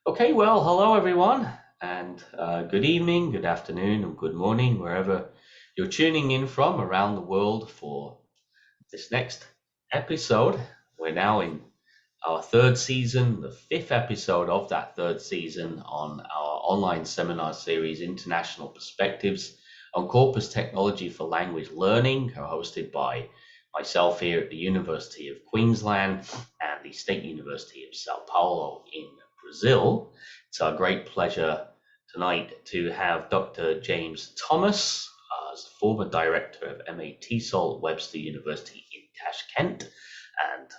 Okay, well, hello everyone, and good evening, good afternoon, and good morning, wherever you're tuning in from around the world for this next episode. We're now in our third season, the fifth episode of that third season on our online seminar series, International Perspectives on Corpus Technology for Language Learning, hosted by myself here at the University of Queensland and the State University of Sao Paulo in Brazil. It's our great pleasure tonight to have Dr. James Thomas, as the former director of MA-TESOL at Webster University in Tashkent, and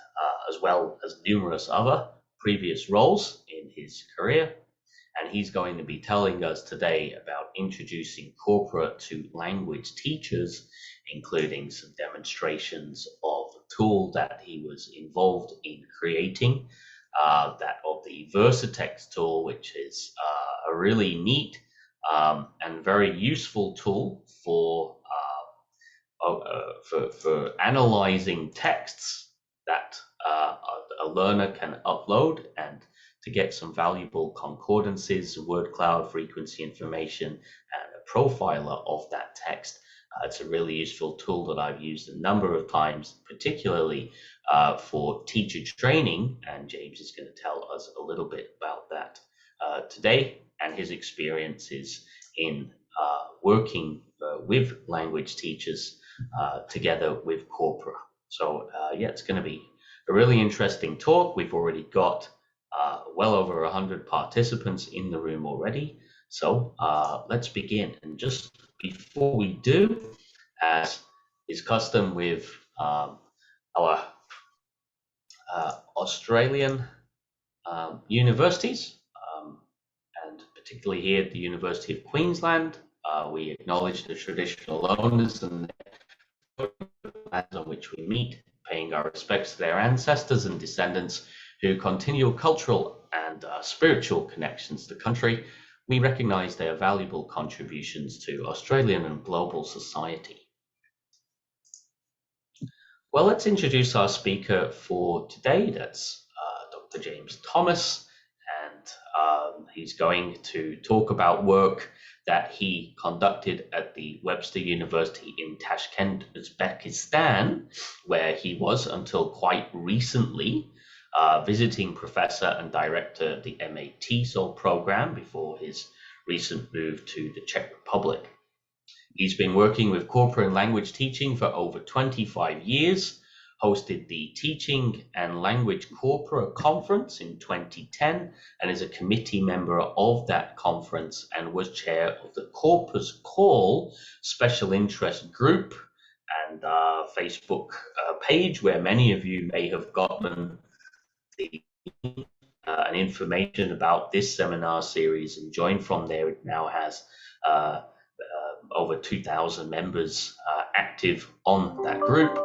as well as numerous other previous roles in his career. And he's going to be telling us today about introducing Corpora to language teachers, including some demonstrations of a tool that he was involved in creating, that of the Versatext tool, which is a really neat and very useful tool for analyzing texts that a learner can upload and to get some valuable concordances, word cloud frequency information, and a profiler of that text. It's a really useful tool that I've used a number of times, particularly for teacher training, and James is going to tell us a little bit about that today and his experiences in working with language teachers together with Corpora. So yeah, it's going to be a really interesting talk. We've already got well over 100 participants in the room already. So let's begin. And just before we do, as is custom with our Australian universities, and particularly here at the University of Queensland, we acknowledge the traditional owners and lands on which we meet, paying our respects to their ancestors and descendants who continue cultural and spiritual connections to the country. We recognise their valuable contributions to Australian and global society. Well, let's introduce our speaker for today. That's Dr. James Thomas, and he's going to talk about work that he conducted at the Webster University in Tashkent, Uzbekistan, where he was until quite recently visiting professor and director of the MA-TESOL program before his recent move to the Czech Republic. He's been working with Corpora in language teaching for over 25 years, hosted the Teaching and Language Corpora conference in 2010, and is a committee member of that conference and was chair of the Corpus Call special interest group and Facebook page, where many of you may have gotten the and information about this seminar series and joined from there. It now has over 2,000 members active on that group.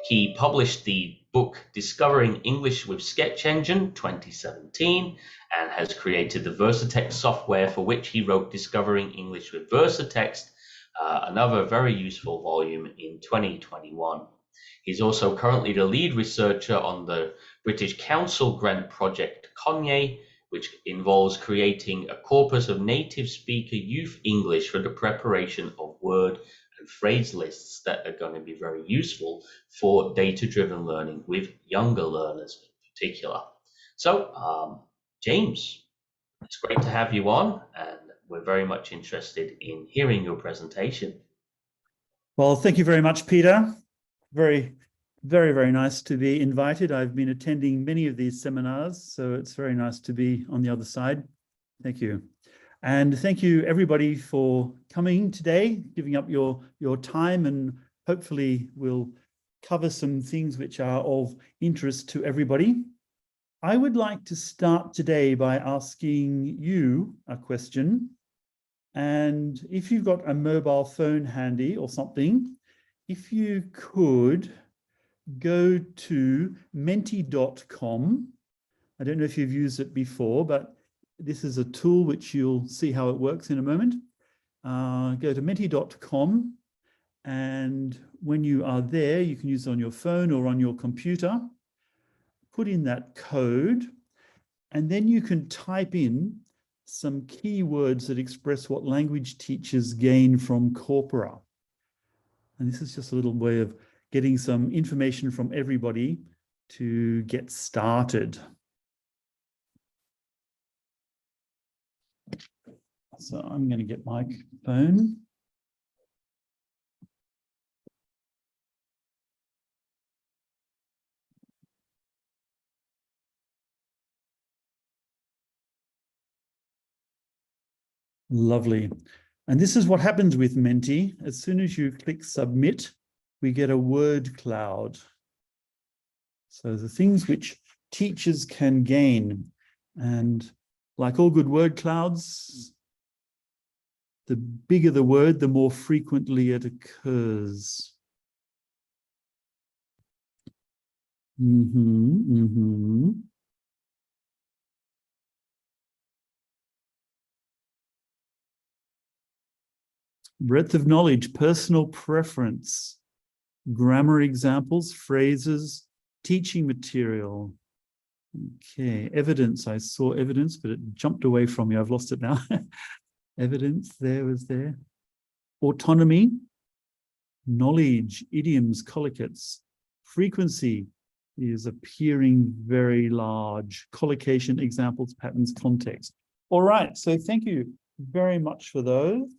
He published the book Discovering English with Sketch Engine 2017 and has created the Versatext software, for which he wrote Discovering English with Versatext, another very useful volume, in 2021. He's also currently the lead researcher on the British Council grant project Conye, which involves creating a corpus of native speaker youth English for the preparation of word and phrase lists that are going to be very useful for data-driven learning with younger learners in particular. So, James, it's great to have you on, and we're very much interested in hearing your presentation. Well, thank you very much, Peter. Very nice to be invited. I've been attending many of these seminars, so it's very nice to be on the other side. Thank you. And thank you everybody for coming today, giving up your time, and hopefully we'll cover some things which are of interest to everybody. I would like to start today by asking you a question. And if you've got a mobile phone handy or something, if you could go to menti.com. I don't know if you've used it before, but this is a tool which you'll see how it works in a moment. Go to menti.com, and when you are there, you can use it on your phone or on your computer. Put in that code, And then you can type in some keywords that express what language teachers gain from Corpora. And this is just a little way of getting some information from everybody to get started. So I'm going to get my phone. Lovely. And this is what happens with Menti. As soon as you click submit, we get a word cloud. So the things which teachers can gain. And like all good word clouds, the bigger the word, the more frequently it occurs. Breadth of knowledge, personal preference, grammar examples, phrases, teaching material. Okay, evidence. I saw evidence, but it jumped away from me. I've lost it now. Evidence, there was there. Autonomy, knowledge, idioms, collocates. Frequency is appearing very large. Collocation, examples, patterns, context. All right, so thank you very much for those.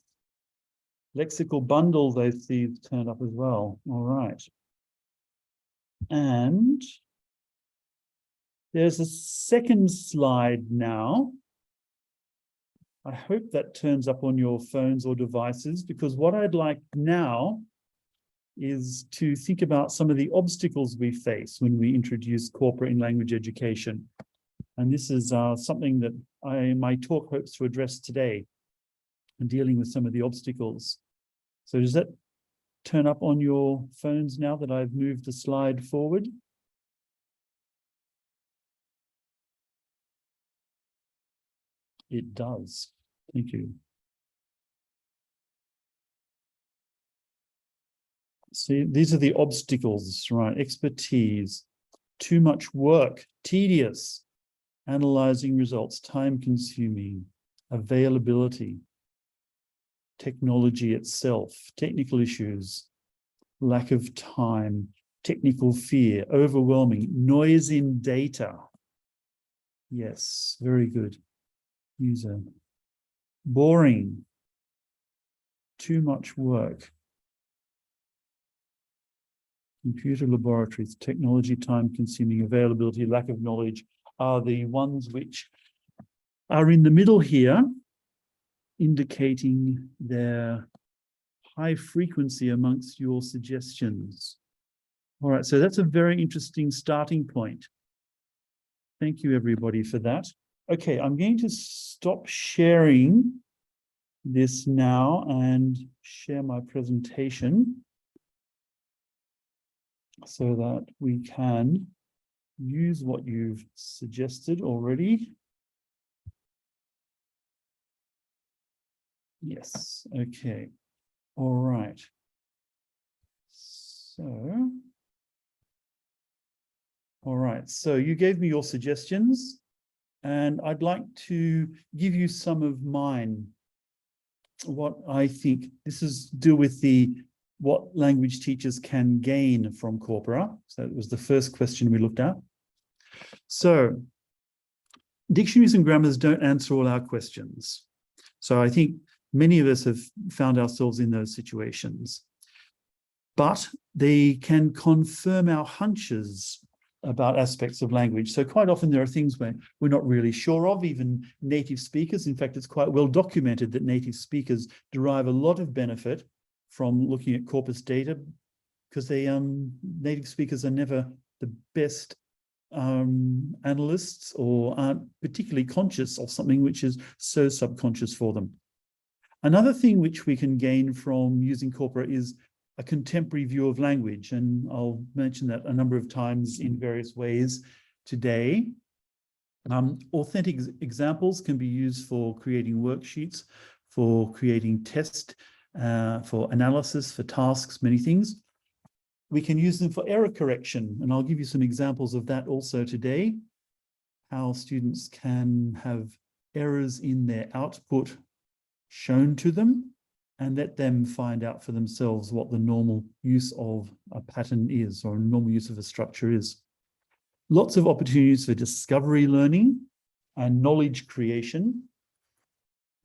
Lexical bundles I see turned up as well. All right. And there's a second slide now. I hope that turns up on your phones or devices, because what I'd like now is to think about some of the obstacles we face when we introduce Corpora in language education. And this is something that my talk hopes to address today, and dealing with some of the obstacles. So does that turn up on your phones now that I've moved the slide forward? It does. Thank you. See, these are the obstacles, right? Expertise, too much work, tedious, analyzing results, time consuming, availability, technology itself, technical issues, lack of time, technical fear, overwhelming, noise in data. Yes, very good. User. Boring, too much work. Computer laboratories, technology, time consuming, availability, lack of knowledge are the ones which are in the middle here, indicating their high frequency amongst your suggestions. All right, so that's a very interesting starting point. Thank you, everybody, for that. Okay, I'm going to stop sharing this now and share my presentation so that we can use what you've suggested already. Yes, okay. All right. So, all right. So you gave me your suggestions, and I'd like to give you some of mine. What I think, this is deal with what language teachers can gain from Corpora. So it was the first question we looked at. So dictionaries and grammars don't answer all our questions. So I think many of us have found ourselves in those situations, but they can confirm our hunches about aspects of language. So quite often there are things where we're not really sure of, even native speakers. In fact, it's quite well documented that native speakers derive a lot of benefit from looking at corpus data, because native speakers are never the best analysts, or aren't particularly conscious of something which is so subconscious for them. Another thing which we can gain from using Corpora is a contemporary view of language, and I'll mention that a number of times in various ways today. Authentic examples can be used for creating worksheets, for creating tests, for analysis, for tasks, many things. We can use them for error correction, and I'll give you some examples of that also today. how students can have errors in their output shown to them and let them find out for themselves what the normal use of a pattern is or normal use of a structure is. Lots of opportunities for discovery learning and knowledge creation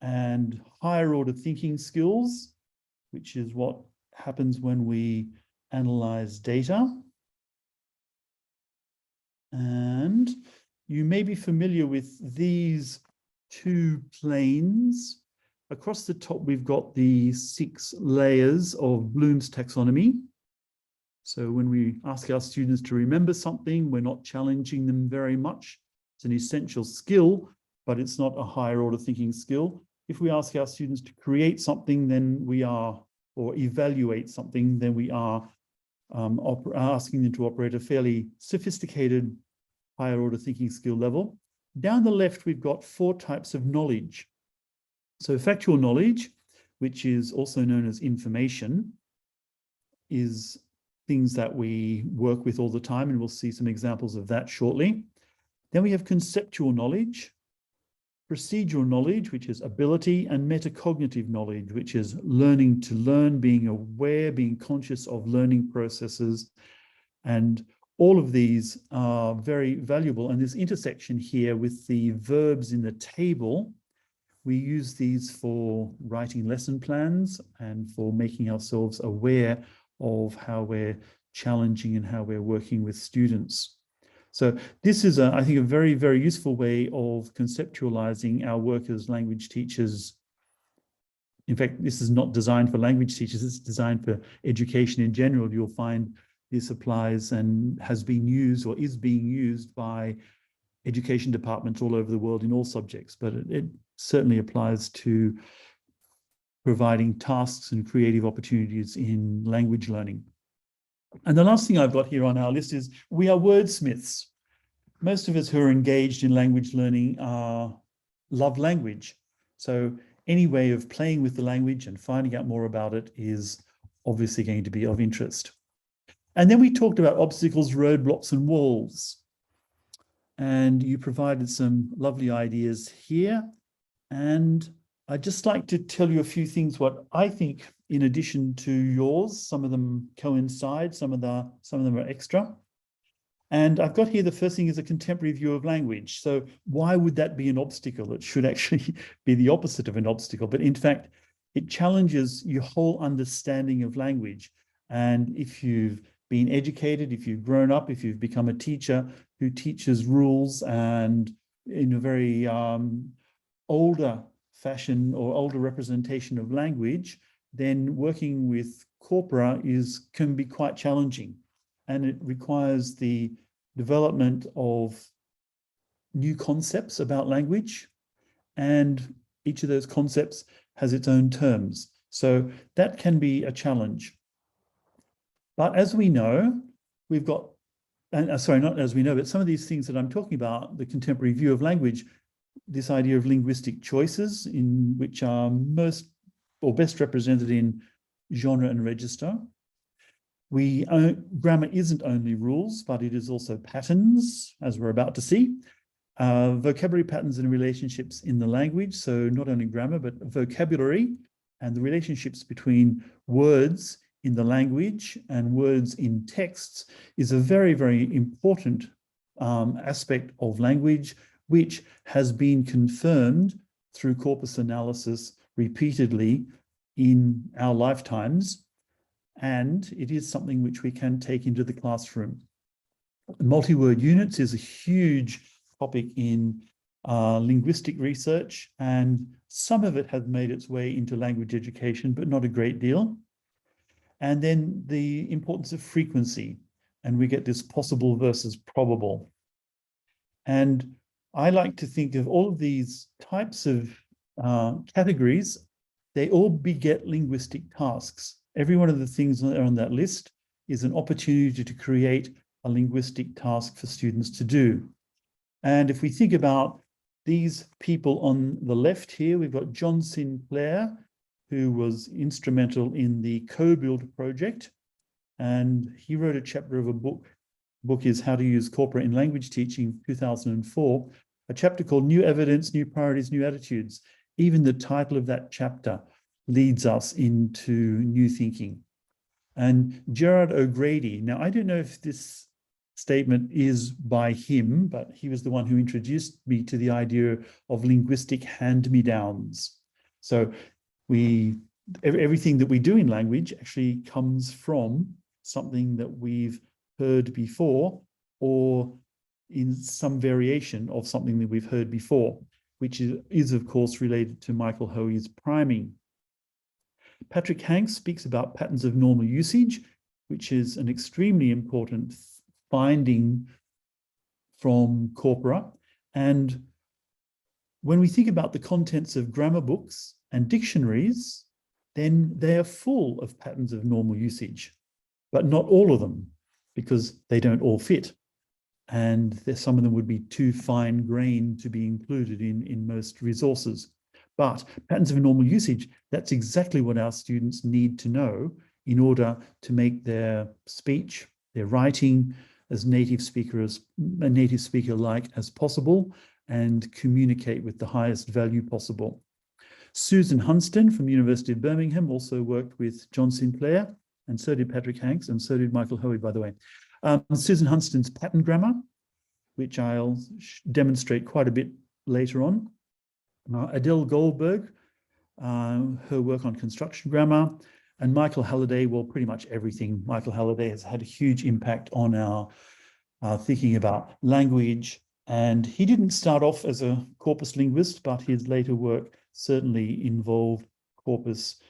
and higher order thinking skills, which is what happens when we analyze data. And you may be familiar with these two planes. Across the top, we've got the 6 layers of Bloom's taxonomy. So when we ask our students to remember something, we're not challenging them very much. It's an essential skill, but it's not a higher order thinking skill. If we ask our students to create something, then we are, or evaluate something, then we are asking them to operate a fairly sophisticated higher order thinking skill level. Down the left, we've got 4 types of knowledge. So factual knowledge, which is also known as information, is things that we work with all the time, and we'll see some examples of that shortly. Then we have conceptual knowledge, procedural knowledge, which is ability, and metacognitive knowledge, which is learning to learn, being aware, being conscious of learning processes. And all of these are very valuable. And this intersection here with the verbs in the table, we use these for writing lesson plans and for making ourselves aware of how we're challenging and how we're working with students. So this is, I think, a very, very useful way of conceptualizing our work as language teachers. In fact, this is not designed for language teachers, it's designed for education in general. You'll find this applies and has been used or is being used by education departments all over the world in all subjects, but it certainly applies to providing tasks and creative opportunities in language learning. And the last thing I've got here on our list is we are wordsmiths. Most of us who are engaged in language learning love language. So any way of playing with the language and finding out more about it is obviously going to be of interest. And then we talked about obstacles, roadblocks, and walls. And you provided some lovely ideas here. And I'd just like to tell you a few things what I think, in addition to yours. Some of them coincide, some of them are extra. And I've got here, the first thing is a contemporary view of language. So why would that be an obstacle? It should actually be the opposite of an obstacle. But in fact, it challenges your whole understanding of language. And if you've been educated, if you've grown up, if you've become a teacher who teaches rules and in a very older fashion or older representation of language, then working with Corpora can be quite challenging. And it requires the development of new concepts about language. And each of those concepts has its own terms. So that can be a challenge. But as we know, we've got, sorry, not as we know, but some of these things that I'm talking about, the contemporary view of language, this idea of linguistic choices, in which are most or best represented in genre and register. Grammar isn't only rules, but it is also patterns, as we're about to see. Vocabulary patterns and relationships in the language. So not only grammar, but vocabulary and the relationships between words in the language and words in texts is a very, very important aspect of language, which has been confirmed through corpus analysis repeatedly in our lifetimes. And it is something which we can take into the classroom. Multi-word units is a huge topic in linguistic research, and some of it has made its way into language education, but not a great deal. And then the importance of frequency, and we get this possible versus probable. And I like to think of all of these types of categories, they all beget linguistic tasks. Every one of the things that are on that list is an opportunity to create a linguistic task for students to do. And if we think about these people on the left here, we've got John Sinclair, who was instrumental in the Co-Build project. And he wrote a chapter of a book book is How to Use Corpora in Language Teaching, 2004, a chapter called New Evidence, New Priorities, New Attitudes. Even the title of that chapter leads us into new thinking. And Gerard O'Grady, now I don't know if this statement is by him, but he was the one who introduced me to the idea of linguistic hand-me-downs. So everything that we do in language actually comes from something that we've heard before, or in some variation of something that we've heard before, which is of course related to Michael Hoey's priming. Patrick Hanks speaks about patterns of normal usage, which is an extremely important finding from Corpora. And when we think about the contents of grammar books and dictionaries, then they are full of patterns of normal usage, but not all of them, because they don't all fit. And some of them would be too fine-grained to be included in most resources. But patterns of normal usage, that's exactly what our students need to know in order to make their speech, their writing, as native speaker-like as possible, and communicate with the highest value possible. Susan Hunston from the University of Birmingham also worked with John Sinclair, and so did Patrick Hanks, and so did Michael Hoey, by the way. Susan Hunston's pattern grammar, which I'll demonstrate quite a bit later on. Adele Goldberg, her work on construction grammar, and Michael Halliday, well, pretty much everything. Michael Halliday has had a huge impact on our thinking about language. And he didn't start off as a corpus linguist, but his later work certainly involved corpus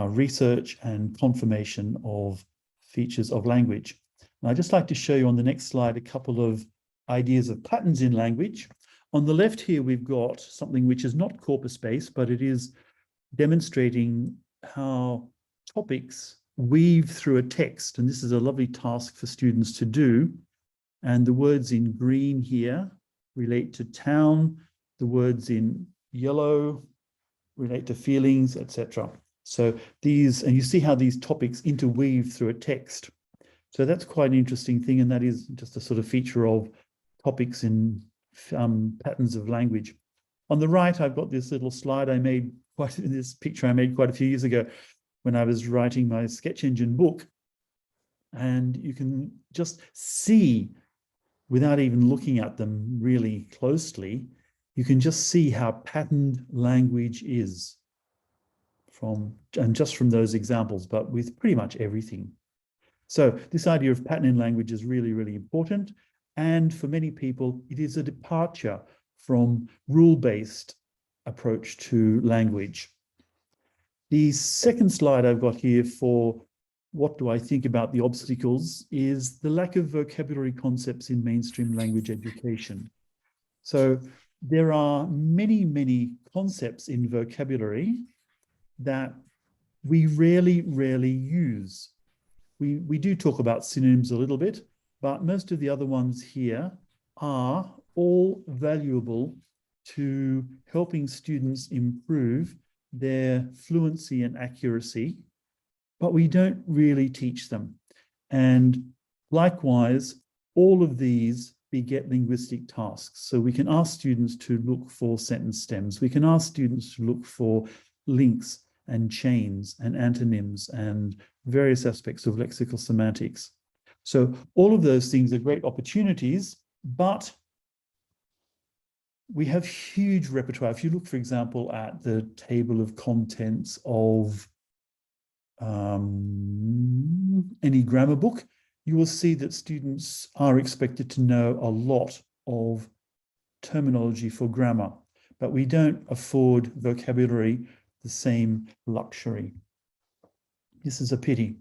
research and confirmation of features of language. And I'd just like to show you on the next slide a couple of ideas of patterns in language. On the left here, we've got something which is not corpus-based, but it is demonstrating how topics weave through a text. And this is a lovely task for students to do. And the words in green here relate to town. The words in yellow relate to feelings, etc. So these, and you see how these topics interweave through a text. So that's quite an interesting thing. And that is just a sort of feature of topics in patterns of language. On the right, I've got this little slide I made, this picture I made quite a few years ago when I was writing my sketch engine book. And you can just see, without even looking at them really closely, you can just see how patterned language is just from those examples, but with pretty much everything. So this idea of pattern in language is really, really important. And for many people, it is a departure from rule-based approach to language. The second slide I've got here for what do I think about the obstacles is the lack of vocabulary concepts in mainstream language education. So there are many, many concepts in vocabulary that we rarely use. We do talk about synonyms a little bit, but most of the other ones here are all valuable to helping students improve their fluency and accuracy, but we don't really teach them. And likewise, all of these beget linguistic tasks. So we can ask students to look for sentence stems. We can ask students to look for links and chains and antonyms and various aspects of lexical semantics. So all of those things are great opportunities, but we have huge repertoire. If you look, for example, at the table of contents of any grammar book, you will see that students are expected to know a lot of terminology for grammar, but we don't afford vocabulary the same luxury. This is a pity.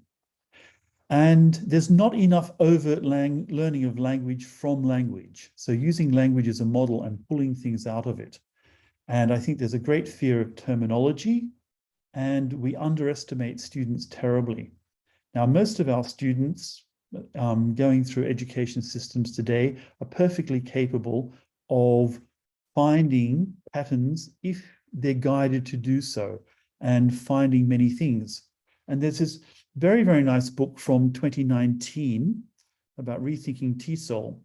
And there's not enough overt learning of language from language. So using language as a model and pulling things out of it. And I think there's a great fear of terminology, and we underestimate students terribly. Now, most of our students going through education systems today are perfectly capable of finding patterns if they're guided to do so, and finding many things. And there's this very, very nice book from 2019 about rethinking TESOL.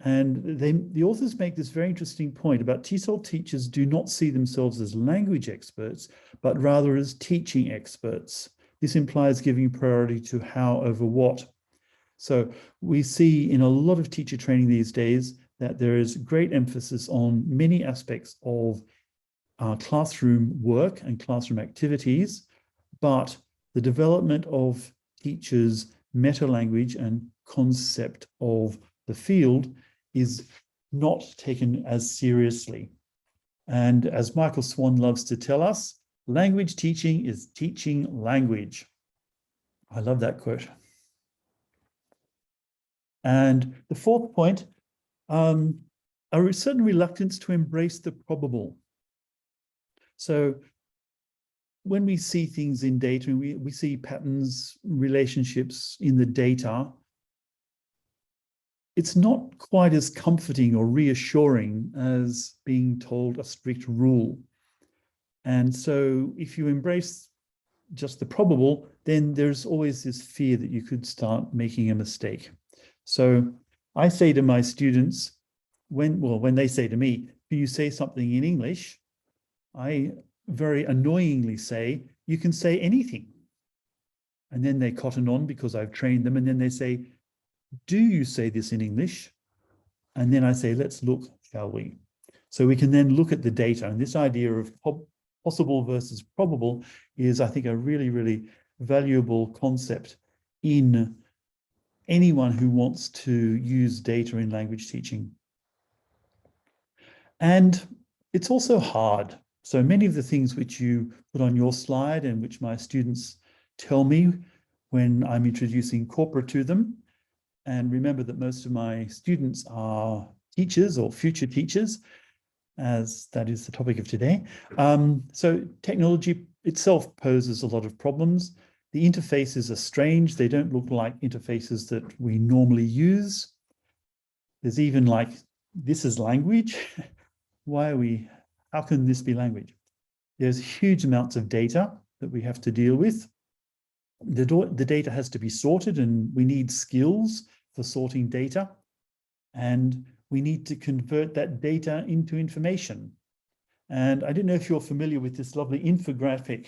And the authors make this very interesting point about TESOL teachers do not see themselves as language experts, but rather as teaching experts. This implies giving priority to how over what. So we see in a lot of teacher training these days that there is great emphasis on many aspects of classroom work and classroom activities, but the development of teachers' meta-language and concept of the field is not taken as seriously. And as Michael Swan loves to tell us, language teaching is teaching language. I love that quote. And the fourth point, a certain reluctance to embrace the probable. So when we see things in data, we see patterns, relationships in the data, it's not quite as comforting or reassuring as being told a strict rule. And so if you embrace just the probable, then there's always this fear that you could start making a mistake. So I say to my students, when they say to me, can you say something in English? I very annoyingly say, you can say anything. And then they cotton on because I've trained them. And then they say, do you say this in English? And then I say, let's look, shall we? So we can then look at the data. And this idea of possible versus probable is, I think, a really, really valuable concept in anyone who wants to use data in language teaching. And it's also hard. So many of the things which you put on your slide and which my students tell me when I'm introducing Corpora to them, and remember that most of my students are teachers or future teachers, as that is the topic of today. So technology itself poses a lot of problems. The interfaces are strange. They don't look like interfaces that we normally use. There's even like, this is language. How can this be language? There's huge amounts of data that we have to deal with. The data has to be sorted, and we need skills for sorting data. And we need to convert that data into information. And I don't know if you're familiar with this lovely infographic.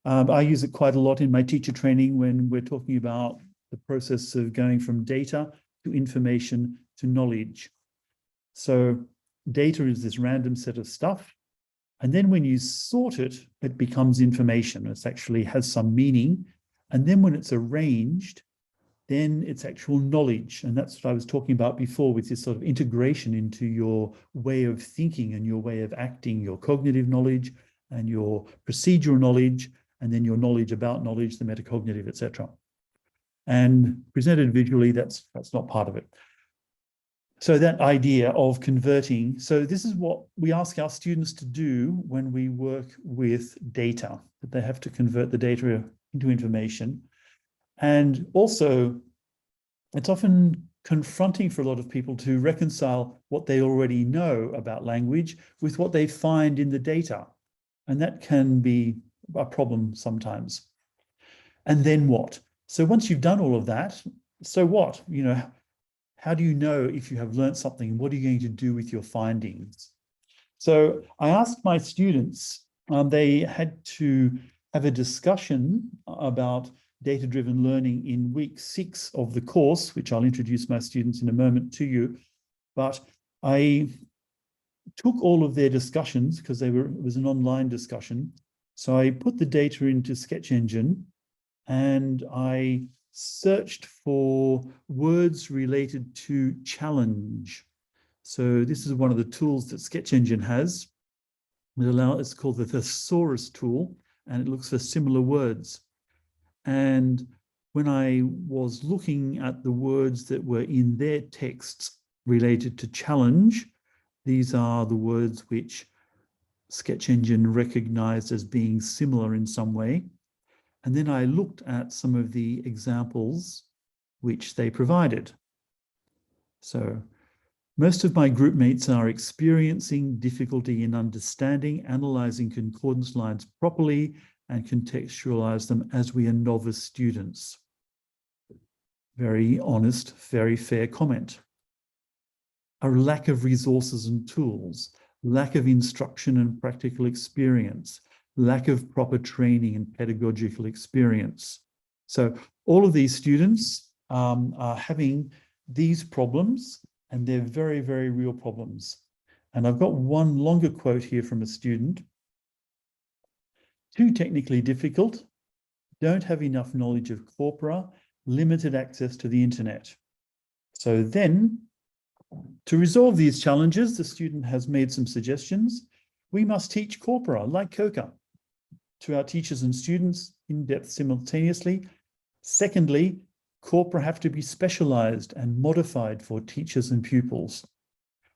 I use it quite a lot in my teacher training when we're talking about the process of going from data to information to knowledge. So data is this random set of stuff. And then when you sort it, it becomes information. It actually has some meaning. And then when it's arranged, then it's actual knowledge. And that's what I was talking about before with this sort of integration into your way of thinking and your way of acting, your cognitive knowledge and your procedural knowledge, and then your knowledge about knowledge, the metacognitive, etc. And presented visually, that's not part of it. So that idea of converting, so this is what we ask our students to do when we work with data, that they have to convert the data into information. And also, it's often confronting for a lot of people to reconcile what they already know about language with what they find in the data. And that can be a problem sometimes. And then what? So once you've done all of that, so what? You know, how do you know if you have learned something? What are you going to do with your findings? So I asked my students, they had to have a discussion about data-driven learning in week 6 of the course, which I'll introduce my students in a moment to you. But I took all of their discussions because it was an online discussion. So I put the data into Sketch Engine and I searched for words related to challenge. So this is one of the tools that Sketch Engine has. It's called the thesaurus tool, and it looks for similar words. And when I was looking at the words that were in their texts related to challenge, these are the words which Sketch Engine recognized as being similar in some way. And then I looked at some of the examples which they provided. So most of my group mates are experiencing difficulty in understanding, analyzing concordance lines properly and contextualize them as we are novice students. Very honest, very fair comment. A lack of resources and tools, lack of instruction and practical experience, lack of proper training and pedagogical experience. So all of these students are having these problems, and they're very, very real problems. And I've got one longer quote here from a student. Too technically difficult, don't have enough knowledge of Corpora, limited access to the internet. So then, to resolve these challenges, the student has made some suggestions. We must teach Corpora, like COCA, to our teachers and students in depth simultaneously. Secondly, Corpora have to be specialized and modified for teachers and pupils.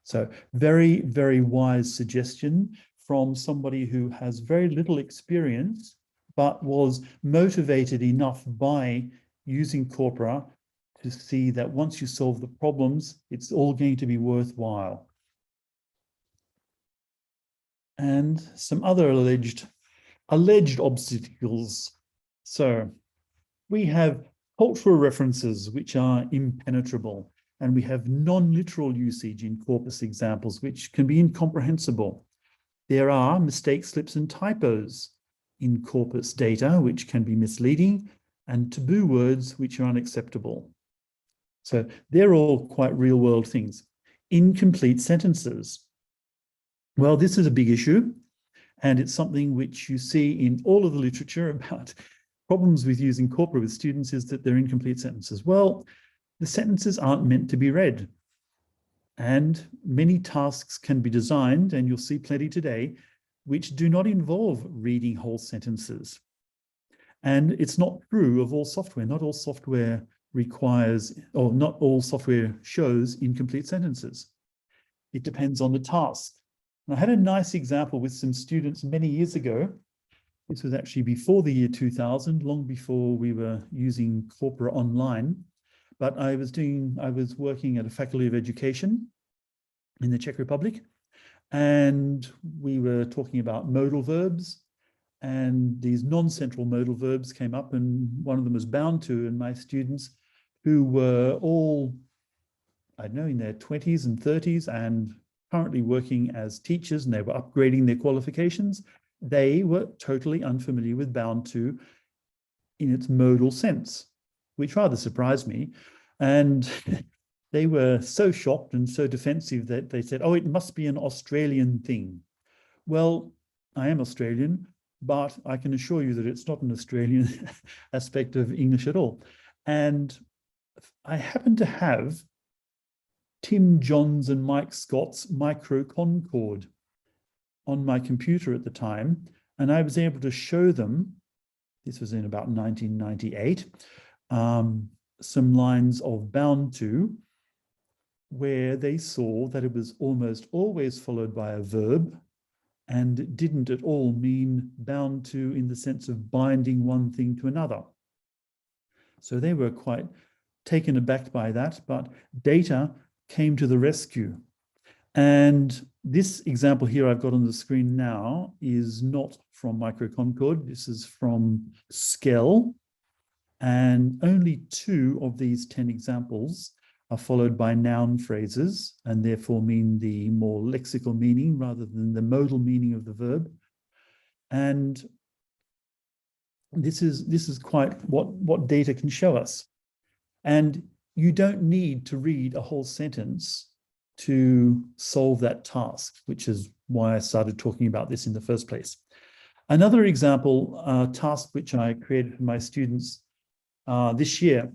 So very, very wise suggestion from somebody who has very little experience, but was motivated enough by using Corpora to see that once you solve the problems, it's all going to be worthwhile. And some other alleged obstacles. So we have cultural references which are impenetrable, and we have non-literal usage in corpus examples which can be incomprehensible. There are mistake slips and typos in corpus data which can be misleading, and taboo words which are unacceptable. So they're all quite real-world things. Incomplete sentences. Well, this is a big issue, and it's something which you see in all of the literature about problems with using Corpora with students, is that they're incomplete sentences. Well, the sentences aren't meant to be read. And many tasks can be designed, and you'll see plenty today, which do not involve reading whole sentences. And it's not true of all software. Not all software requires, or not all software shows incomplete sentences. It depends on the task. And I had a nice example with some students many years ago. This was actually before the year 2000, long before we were using Corpora online. But I was working at a Faculty of Education in the Czech Republic, and we were talking about modal verbs, and these non-central modal verbs came up, and one of them was bound to, and my students, who were all, I don't know, in their 20s and 30s and currently working as teachers, and they were upgrading their qualifications, they were totally unfamiliar with bound to in its modal sense, which rather surprised me. And they were so shocked and so defensive that they said, oh, it must be an Australian thing. Well, I am Australian, but I can assure you that it's not an Australian aspect of English at all. And I happen to have Tim Johns and Mike Scott's Micro Concord on my computer at the time, and I was able to show them, this was in about 1998, some lines of bound to, where they saw that it was almost always followed by a verb and didn't at all mean bound to in the sense of binding one thing to another. So they were quite taken aback by that, but data came to the rescue. And this example here I've got on the screen now is not from Micro Concord. This is from Skell. And only 2 of these 10 examples are followed by noun phrases, and therefore mean the more lexical meaning rather than the modal meaning of the verb. And this is quite what data can show us. And you don't need to read a whole sentence to solve that task, which is why I started talking about this in the first place. Another example task which I created for my students this year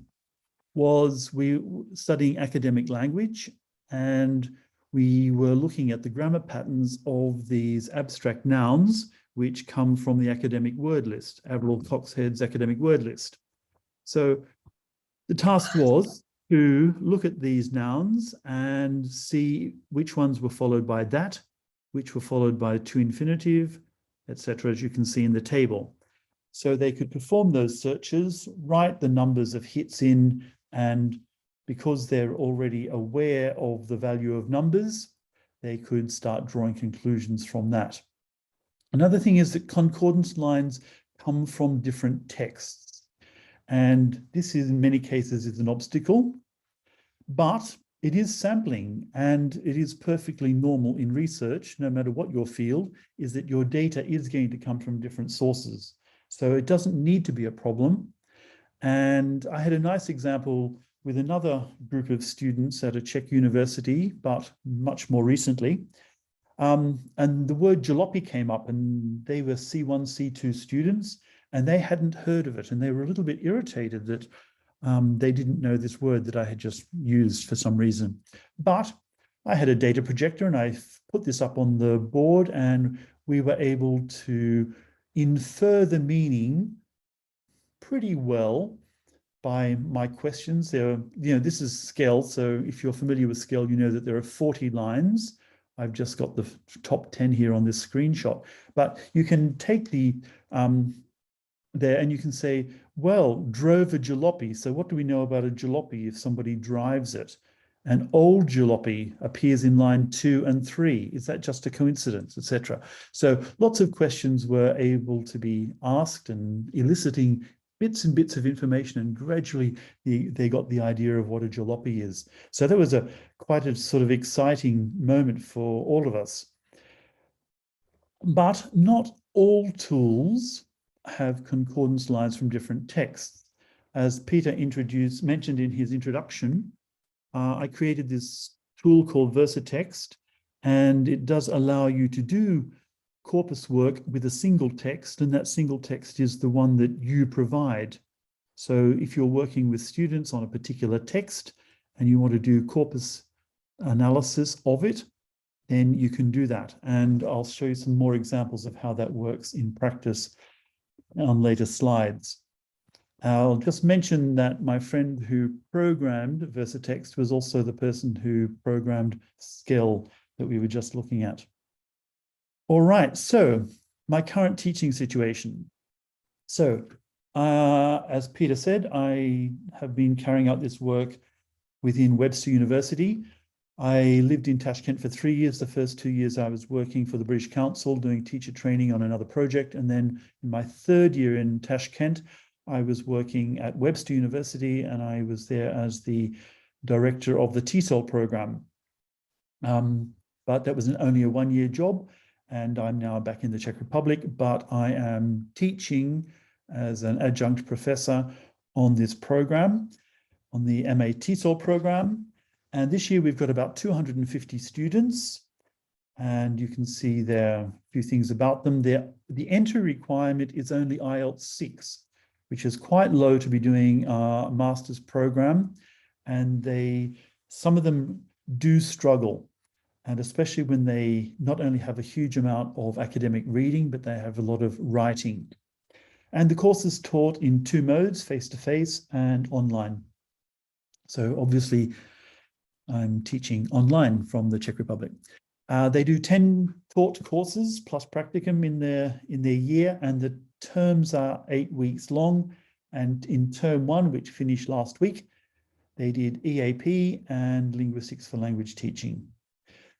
was we studying academic language, and we were looking at the grammar patterns of these abstract nouns which come from the academic word list, Averell Coxhead's academic word list. So the task was to look at these nouns and see which ones were followed by that, which were followed by to infinitive, etc., as you can see in the table. So they could perform those searches, write the numbers of hits in, and because they're already aware of the value of numbers, they could start drawing conclusions from that. Another thing is that concordance lines come from different texts. And this is, in many cases, is an obstacle, but it is sampling, and it is perfectly normal in research, no matter what your field, is that your data is going to come from different sources. So it doesn't need to be a problem. And I had a nice example with another group of students at a Czech university, but much more recently. And the word jalopy came up, and they were C1, C2 students, and they hadn't heard of it. And they were a little bit irritated that they didn't know this word that I had just used for some reason. But I had a data projector, and I put this up on the board, and we were able to infer the meaning pretty well by my questions. This is Scale. So if you're familiar with Scale, you know that there are 40 lines. I've just got the top 10 here on this screenshot. But you can take there and you can say, well, drove a jalopy. So what do we know about a jalopy if somebody drives it? An old jalopy appears in line 2 and 3. Is that just a coincidence, etc.? So lots of questions were able to be asked and eliciting bits and bits of information, and gradually they got the idea of what a jalopy is. So that was quite a sort of exciting moment for all of us. But not all tools have concordance lines from different texts. As Peter mentioned in his introduction, I created this tool called VersaText, and it does allow you to do corpus work with a single text, and that single text is the one that you provide. So if you're working with students on a particular text and you want to do corpus analysis of it, then you can do that. And I'll show you some more examples of how that works in practice on later slides. I'll just mention that my friend who programmed VersaText was also the person who programmed Scale that we were just looking at. All right, so my current teaching situation. So as Peter said, I have been carrying out this work within Webster University. I lived in Tashkent for 3 years. The first 2 years I was working for the British Council doing teacher training on another project. And then in my 3rd year in Tashkent, I was working at Webster University, and I was there as the director of the TESOL program. But that was only a 1-year job, and I'm now back in the Czech Republic, but I am teaching as an adjunct professor on this program, on the MA TESOL program. And this year we've got about 250 students, and you can see there a few things about them. The entry requirement is only IELTS 6, which is quite low to be doing a master's program. And some of them do struggle, and especially when they not only have a huge amount of academic reading, but they have a lot of writing. And the course is taught in 2 modes, face-to-face and online. So obviously, I'm teaching online from the Czech Republic. They do 10 taught courses plus practicum in their year, and the terms are 8 weeks long. And in term 1, which finished last week, they did EAP and Linguistics for Language Teaching.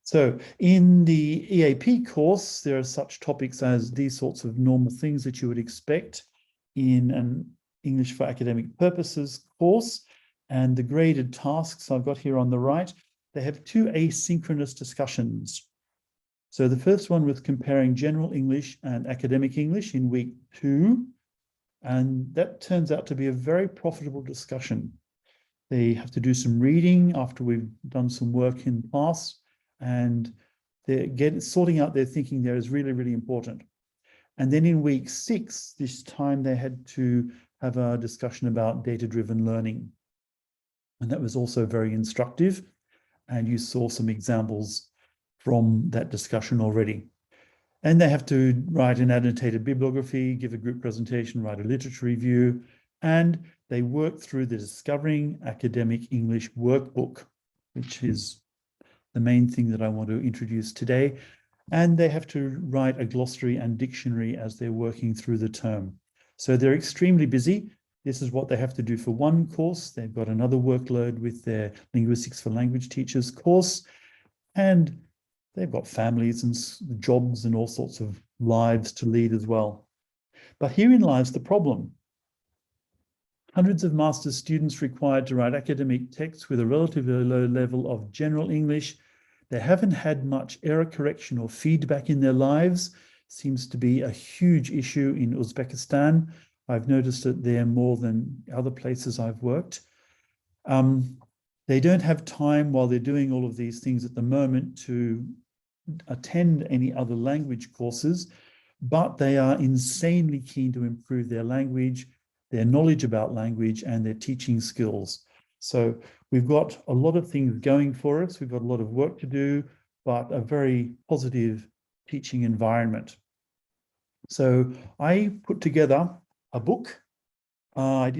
So in the EAP course, there are such topics as these sorts of normal things that you would expect in an English for Academic Purposes course. And the graded tasks I've got here on the right, they have 2 asynchronous discussions. So the first one was comparing general English and academic English in week 2. And that turns out to be a very profitable discussion. They have to do some reading after we've done some work in class, and sorting out their thinking there is really, really important. And then in week 6, this time they had to have a discussion about data-driven learning. And that was also very instructive. And you saw some examples from that discussion already. And they have to write an annotated bibliography, give a group presentation, write a literature review, and they work through the Discovering Academic English workbook, which is the main thing that I want to introduce today. And they have to write a glossary and dictionary as they're working through the term. So they're extremely busy. This is what they have to do for one course. They've got another workload with their Linguistics for Language Teachers course, and they've got families and jobs and all sorts of lives to lead as well. But herein lies the problem. Hundreds of master's students required to write academic texts with a relatively low level of general English. They haven't had much error correction or feedback in their lives. Seems to be a huge issue in Uzbekistan. I've noticed it there more than other places I've worked. They don't have time while they're doing all of these things at the moment to attend any other language courses, but they are insanely keen to improve their language, their knowledge about language, and their teaching skills. So we've got a lot of things going for us. We've got a lot of work to do, but a very positive teaching environment. So I put together a book. I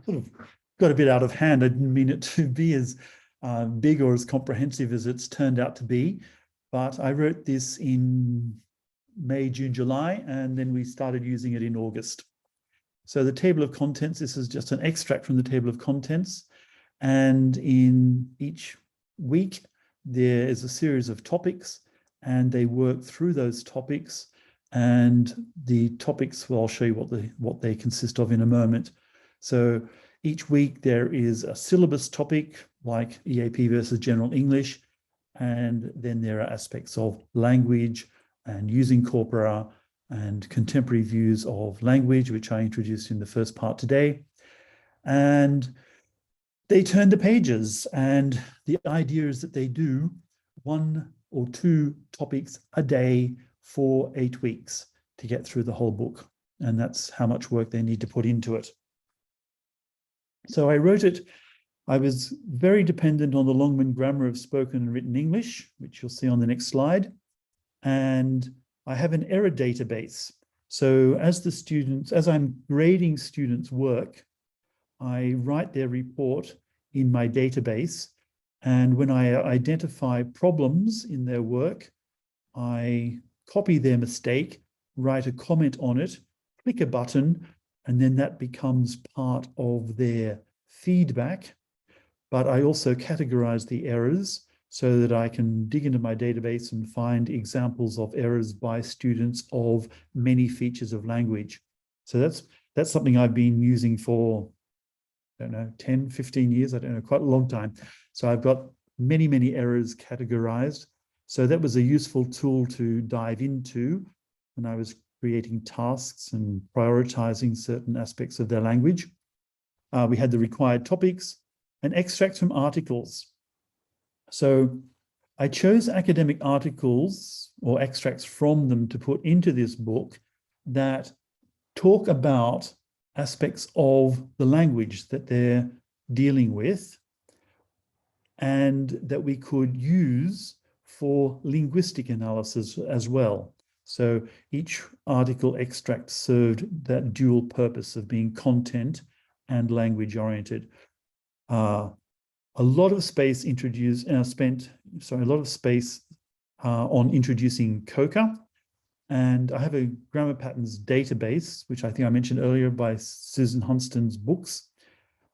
sort of got a bit out of hand. I didn't mean it to be as big or as comprehensive as it's turned out to be, but I wrote this in May, June, July, and then we started using it in August. So the table of contents, this is just an extract from the table of contents. And in each week, there is a series of topics, and they work through those topics. And the topics, well, I'll show you what they consist of in a moment. So each week there is a syllabus topic like EAP versus General English, and then there are aspects of language and using Corpora and contemporary views of language, which I introduced in the first part today. And they turn the pages, and the idea is that they do 1 or 2 topics a day for 8 weeks to get through the whole book. And that's how much work they need to put into it. So I wrote it. I was very dependent on the Longman grammar of spoken and written English, which you'll see on the next slide. And I have an error database. So as I'm grading students' work, I write their report in my database. And when I identify problems in their work, I copy their mistake, write a comment on it, click a button, and then that becomes part of their feedback. But I also categorize the errors so that I can dig into my database and find examples of errors by students of many features of language. So that's something I've been using for, I don't know, 10, 15 years, I don't know, quite a long time. So I've got many, many errors categorized. So that was a useful tool to dive into when I was creating tasks and prioritizing certain aspects of their language. We had the required topics and extracts from articles. So I chose academic articles or extracts from them to put into this book that talk about aspects of the language that they're dealing with and that we could use for linguistic analysis as well. So each article extract served that dual purpose of being content and language oriented. A lot of space on introducing COCA. And I have a grammar patterns database, which I think I mentioned earlier by Susan Hunston's books.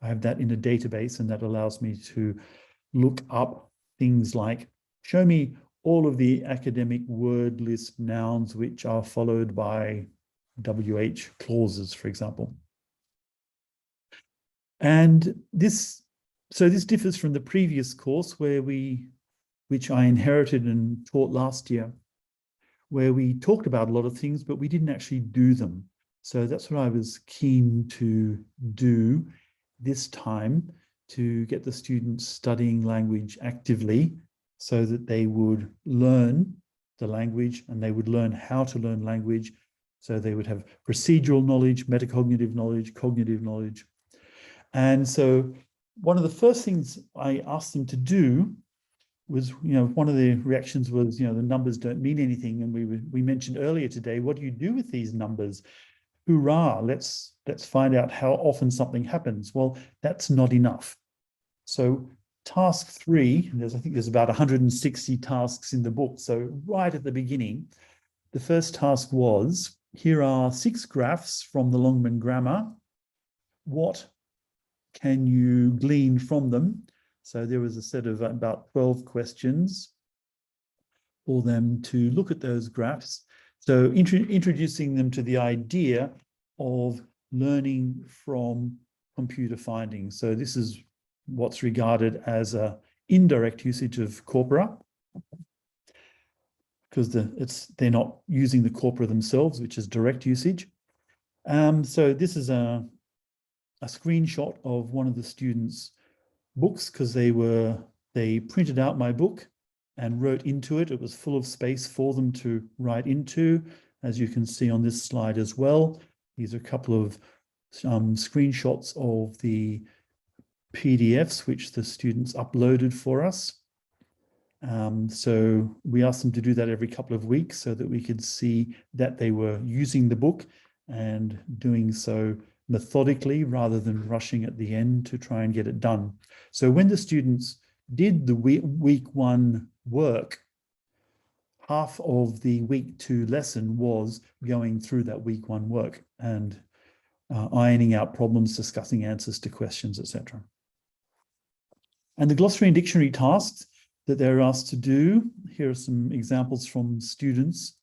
I have that in a database, and that allows me to look up things like, show me all of the academic word list nouns which are followed by WH clauses, for example. And this differs from the previous course which I inherited and taught last year, where we talked about a lot of things, but we didn't actually do them. So that's what I was keen to do this time, to get the students studying language actively so that they would learn the language and they would learn how to learn language. So they would have procedural knowledge, metacognitive knowledge, cognitive knowledge. And so one of the first things I asked them to do was, one of the reactions was, the numbers don't mean anything. And we mentioned earlier today, what do you do with these numbers? Hoorah, let's find out how often something happens. Well, that's not enough. So task 3, I think there's about 160 tasks in the book. So right at the beginning, the first task was, here are 6 graphs from the Longman grammar. What can you glean from them? So there was a set of about 12 questions for them to look at those graphs. So introducing them to the idea of learning from computer findings. So this is what's regarded as a indirect usage of Corpora, because they're not using the Corpora themselves, which is direct usage. So this is a screenshot of one of the students' books, because they printed out my book and wrote into it. It was full of space for them to write into, as you can see on this slide as well. These are a couple of screenshots of the PDFs which the students uploaded for us. So we asked them to do that every couple of weeks so that we could see that they were using the book and doing so methodically rather than rushing at the end to try and get it done. So when the students did the week 1 work, half of the week 2 lesson was going through that week 1 work and ironing out problems, discussing answers to questions, etc. And the glossary and dictionary tasks that they're asked to do, here are some examples from students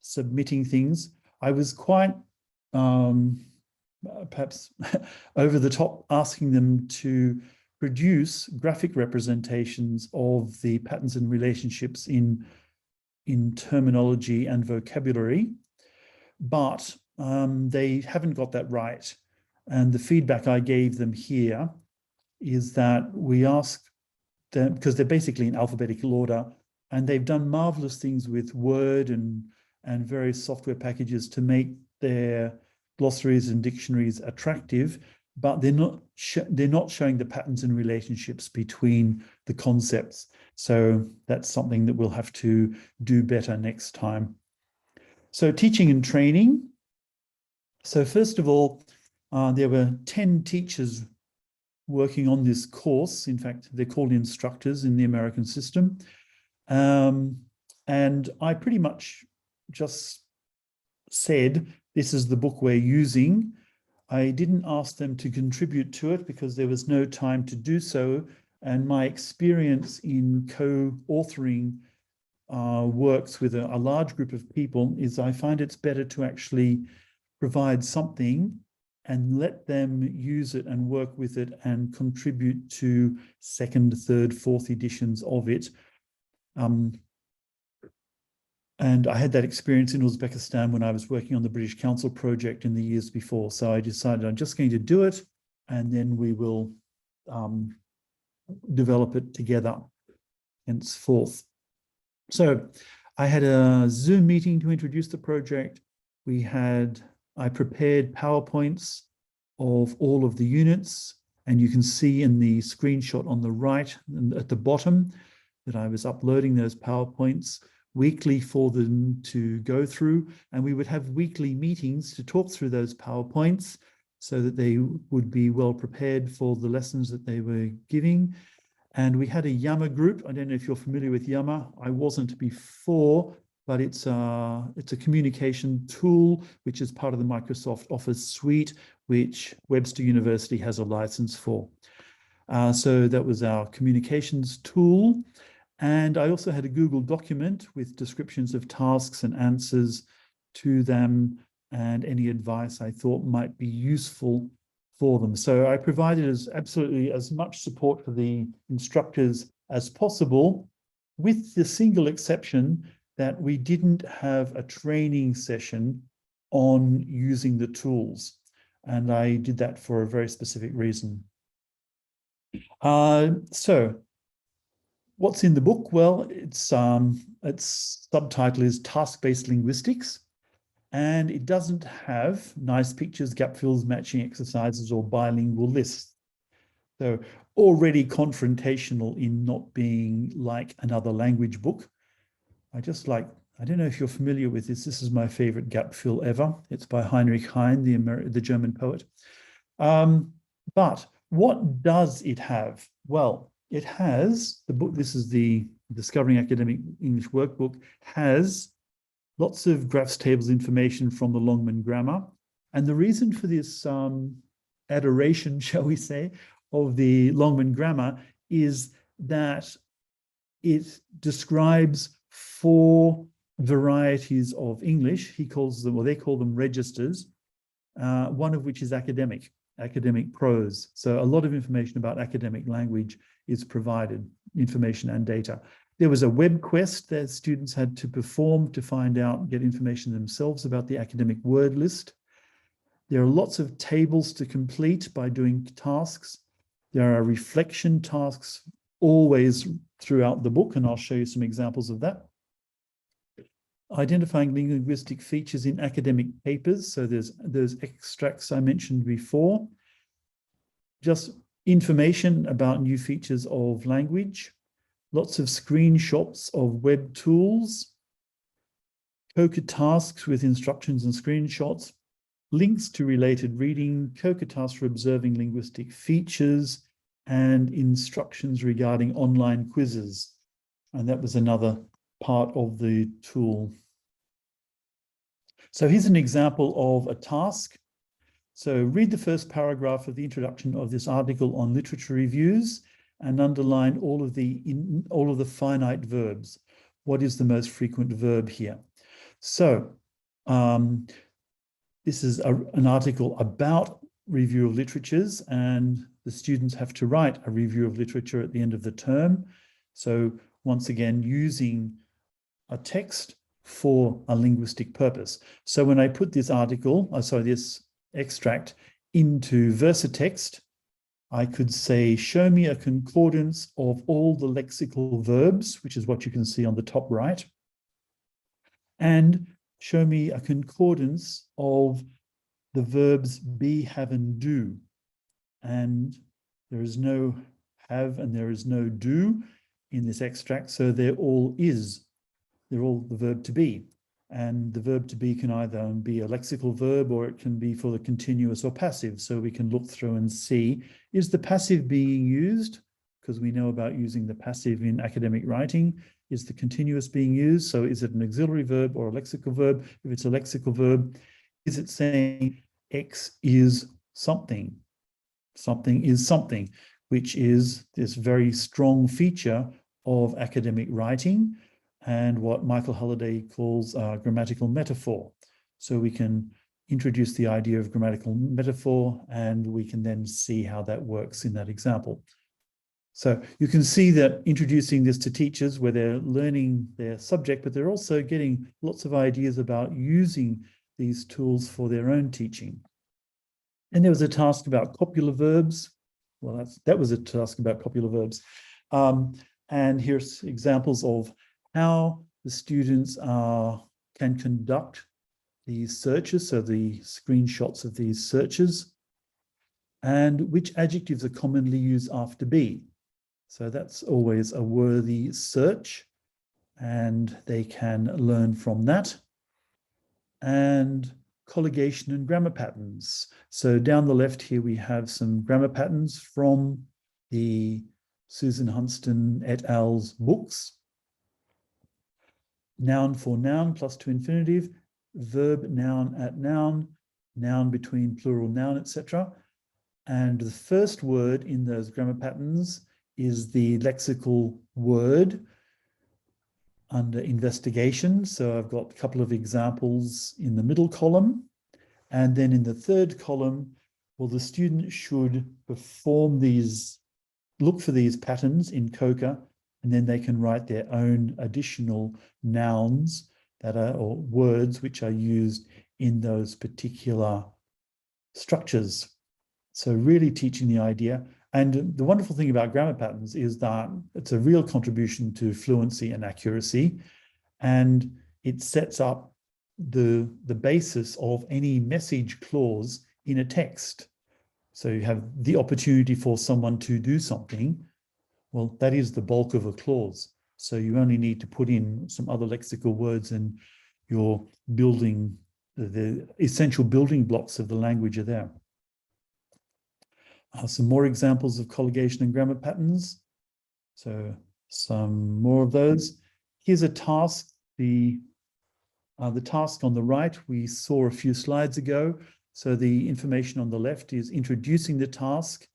submitting things. I was quite perhaps over the top, asking them to produce graphic representations of the patterns and relationships in terminology and vocabulary, but they haven't got that right. And the feedback I gave them here is that we asked them, because they're basically in alphabetical order, and they've done marvelous things with Word and various software packages to make their glossaries and dictionaries attractive, but they're not showing the patterns and relationships between the concepts. So that's something that we'll have to do better next time. So teaching and training. So first of all, there were 10 teachers working on this course. In fact, they're called instructors in the American system. And I pretty much just said, this is the book we're using. I didn't ask them to contribute to it because there was no time to do so. And my experience in co-authoring works with a large group of people is I find it's better to actually provide something and let them use it and work with it and contribute to 2nd, 3rd, 4th editions of it. And I had that experience in Uzbekistan when I was working on the British Council project in the years before. So I decided I'm just going to do it, and then we will develop it together henceforth. So I had a Zoom meeting to introduce the project. I prepared PowerPoints of all of the units, and you can see in the screenshot on the right and at the bottom that I was uploading those PowerPoints weekly for them to go through, and we would have weekly meetings to talk through those PowerPoints so that they would be well prepared for the lessons that they were giving. And we had a Yammer group. I don't know if you're familiar with Yammer. I wasn't before, but it's a communication tool which is part of the Microsoft Office suite, which Webster University has a license for. So that was our communications tool. And I also had a Google document with descriptions of tasks and answers to them and any advice I thought might be useful for them. So I provided absolutely as much support for the instructors as possible, with the single exception that we didn't have a training session on using the tools. And I did that for a very specific reason. So what's in the book? Well, its subtitle is Task-Based Linguistics, and it doesn't have nice pictures, gap fills, matching exercises, or bilingual lists. So already confrontational in not being like another language book. I don't know if you're familiar with this. This is my favorite gap fill ever. It's by Heinrich Heine, the German poet. But what does it have? Well, it has the book. This is the Discovering Academic English Workbook, has lots of graphs, tables, information from the Longman grammar. And the reason for this adoration, shall we say, of the Longman grammar is that it describes 4 varieties of English. He calls them, or they call them registers, one of which is academic. academic prose. So a lot of information about academic language is provided, information and data. There was a web quest that students had to perform to find out, get information themselves about the academic word list. There are lots of tables to complete by doing tasks. There are reflection tasks always throughout the book, and I'll show you some examples of that. Identifying linguistic features in academic papers. So there's those extracts I mentioned before. Just information about new features of language. Lots of screenshots of web tools. COCA tasks with instructions and screenshots. Links to related reading, COCA tasks for observing linguistic features, and instructions regarding online quizzes. And that was another part of the tool. So here's an example of a task. So read the first paragraph of the introduction of this article on literature reviews and underline all of the finite verbs. What is the most frequent verb here? So this is an article about review of literatures, and the students have to write a review of literature at the end of the term. So once again, using a text for a linguistic purpose. So when I put this this extract into Versatext, I could say, show me a concordance of all the lexical verbs, which is what you can see on the top right, and show me a concordance of the verbs be, have, and do. And there is no have and there is no do in this extract, so they're all is. They're all the verb to be. And the verb to be can either be a lexical verb or it can be for the continuous or passive. So we can look through and see, is the passive being used? Because we know about using the passive in academic writing. Is the continuous being used? So is it an auxiliary verb or a lexical verb? If it's a lexical verb, is it saying X is something? Something is something, which is this very strong feature of academic writing and what Michael Halliday calls grammatical metaphor. So we can introduce the idea of grammatical metaphor, and we can then see how that works in that example. So you can see that introducing this to teachers where they're learning their subject, but they're also getting lots of ideas about using these tools for their own teaching. And there was a task about copular verbs. Well, that was a task about copular verbs. And here's examples of how the students can conduct these searches, so the screenshots of these searches, and which adjectives are commonly used after be. So that's always a worthy search, and they can learn from that. And colligation and grammar patterns. So down the left here, we have some grammar patterns from the Susan Hunston et al.'s books. Noun for noun plus to infinitive, verb noun at noun, noun between plural noun, etc. And the first word in those grammar patterns is the lexical word under investigation. So I've got a couple of examples in the middle column. And then in the third column, well, the student should perform these, look for these patterns in COCA, and then they can write their own additional nouns that are, or words which are used in those particular structures. So really teaching the idea. And the wonderful thing about grammar patterns is that it's a real contribution to fluency and accuracy, and it sets up the basis of any message clause in a text. So you have the opportunity for someone to do something. Well, that is the bulk of a clause. So you only need to put in some other lexical words and you're building the essential building blocks of the language are there. Some more examples of colligation and grammar patterns. So some more of those. Here's a task. The task on the right, we saw a few slides ago. So the information on the left is introducing the task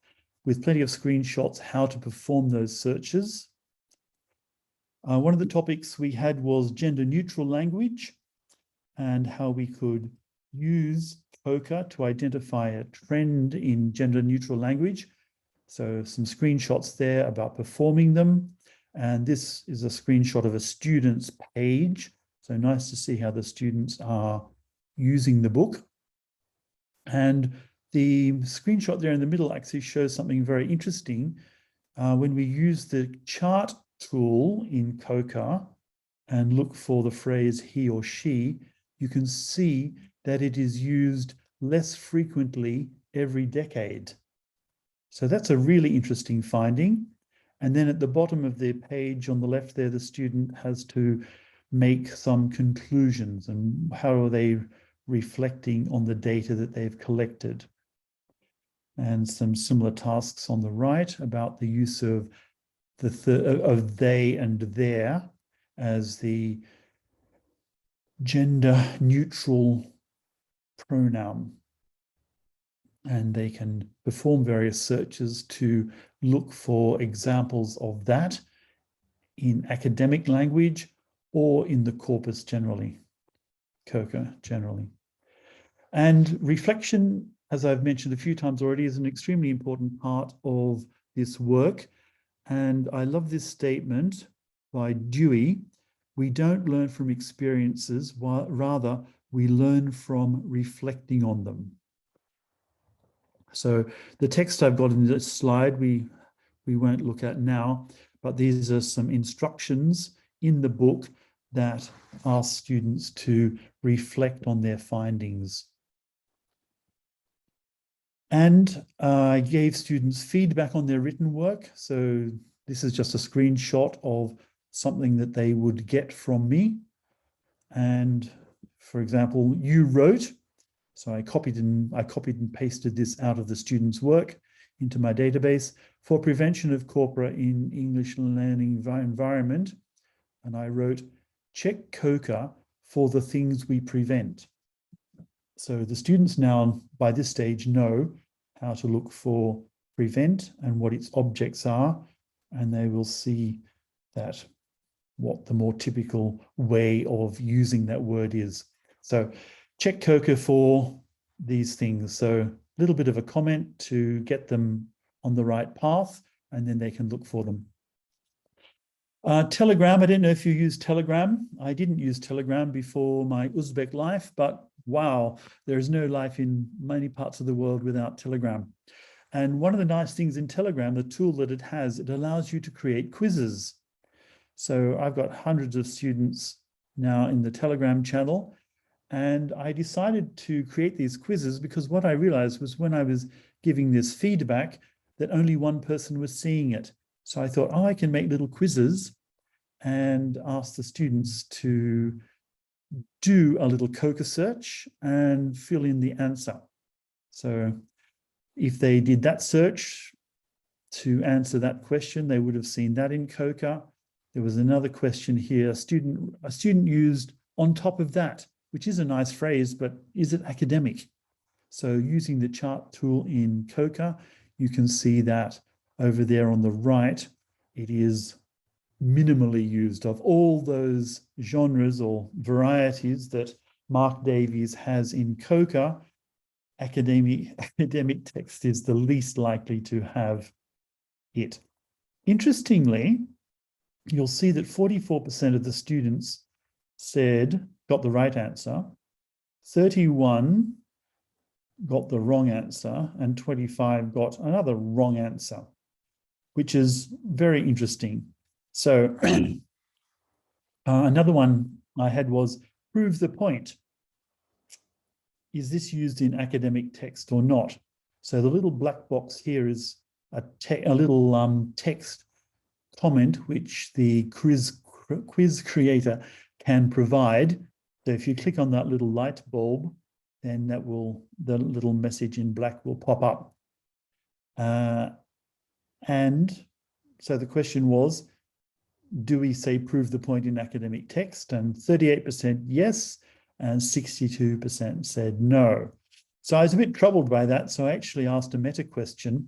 with plenty of screenshots, how to perform those searches. One of the topics we had was gender neutral language and how we could use COCA to identify a trend in gender-neutral language. So some screenshots there about performing them. And this is a screenshot of a student's page. So nice to see how the students are using the book. And the screenshot there in the middle actually shows something very interesting. When we use the chart tool in COCA and look for the phrase he or she, you can see that it is used less frequently every decade. So that's a really interesting finding. And then at the bottom of the page on the left there, the student has to make some conclusions and how are they reflecting on the data that they've collected. And some similar tasks on the right about the use of of they and their as the gender neutral pronoun. And they can perform various searches to look for examples of that in academic language or in the corpus generally, COCA generally. And reflection, as I've mentioned a few times already, is an extremely important part of this work. And I love this statement by Dewey: we don't learn from experiences, rather we learn from reflecting on them. So the text I've got in this slide, we won't look at now, but these are some instructions in the book that ask students to reflect on their findings. And I gave students feedback on their written work. So this is just a screenshot of something that they would get from me. And for example, you wrote, so I copied and pasted this out of the students' work into my database for prevention of corpora in English learning environment. And I wrote, check COCA for the things we prevent. So the students now, by this stage, know how to look for prevent and what its objects are, and they will see that what the more typical way of using that word is. So check COCA for these things. So a little bit of a comment to get them on the right path, and then they can look for them. Telegram, I don't know if you use Telegram. I didn't use Telegram before my Uzbek life, but wow, there is no life in many parts of the world without Telegram. And one of the nice things in Telegram, the tool that it has, it allows you to create quizzes. So I've got hundreds of students now in the Telegram channel, and I decided to create these quizzes because what I realized was when I was giving this feedback that only one person was seeing it. So I thought, oh, I can make little quizzes and ask the students to do a little COCA search and fill in the answer. So if they did that search to answer that question, they would have seen that in COCA. There was another question here, a student used on top of that, which is a nice phrase, but is it academic? So using the chart tool in COCA, you can see that over there on the right, it is minimally used. Of all those genres or varieties that Mark Davies has in COCA, academic text is the least likely to have it. Interestingly, you'll see that 44% of the students got the right answer, 31 got the wrong answer, and 25 got another wrong answer, which is very interesting. So another one I had was prove the point. Is this used in academic text or not? So the little black box here is a little text comment which the quiz creator can provide. So if you click on that little light bulb, then the little message in black will pop up. And so the question was, do we say prove the point in academic text? And 38% yes, and 62% said no. So I was a bit troubled by that. So I actually asked a meta question.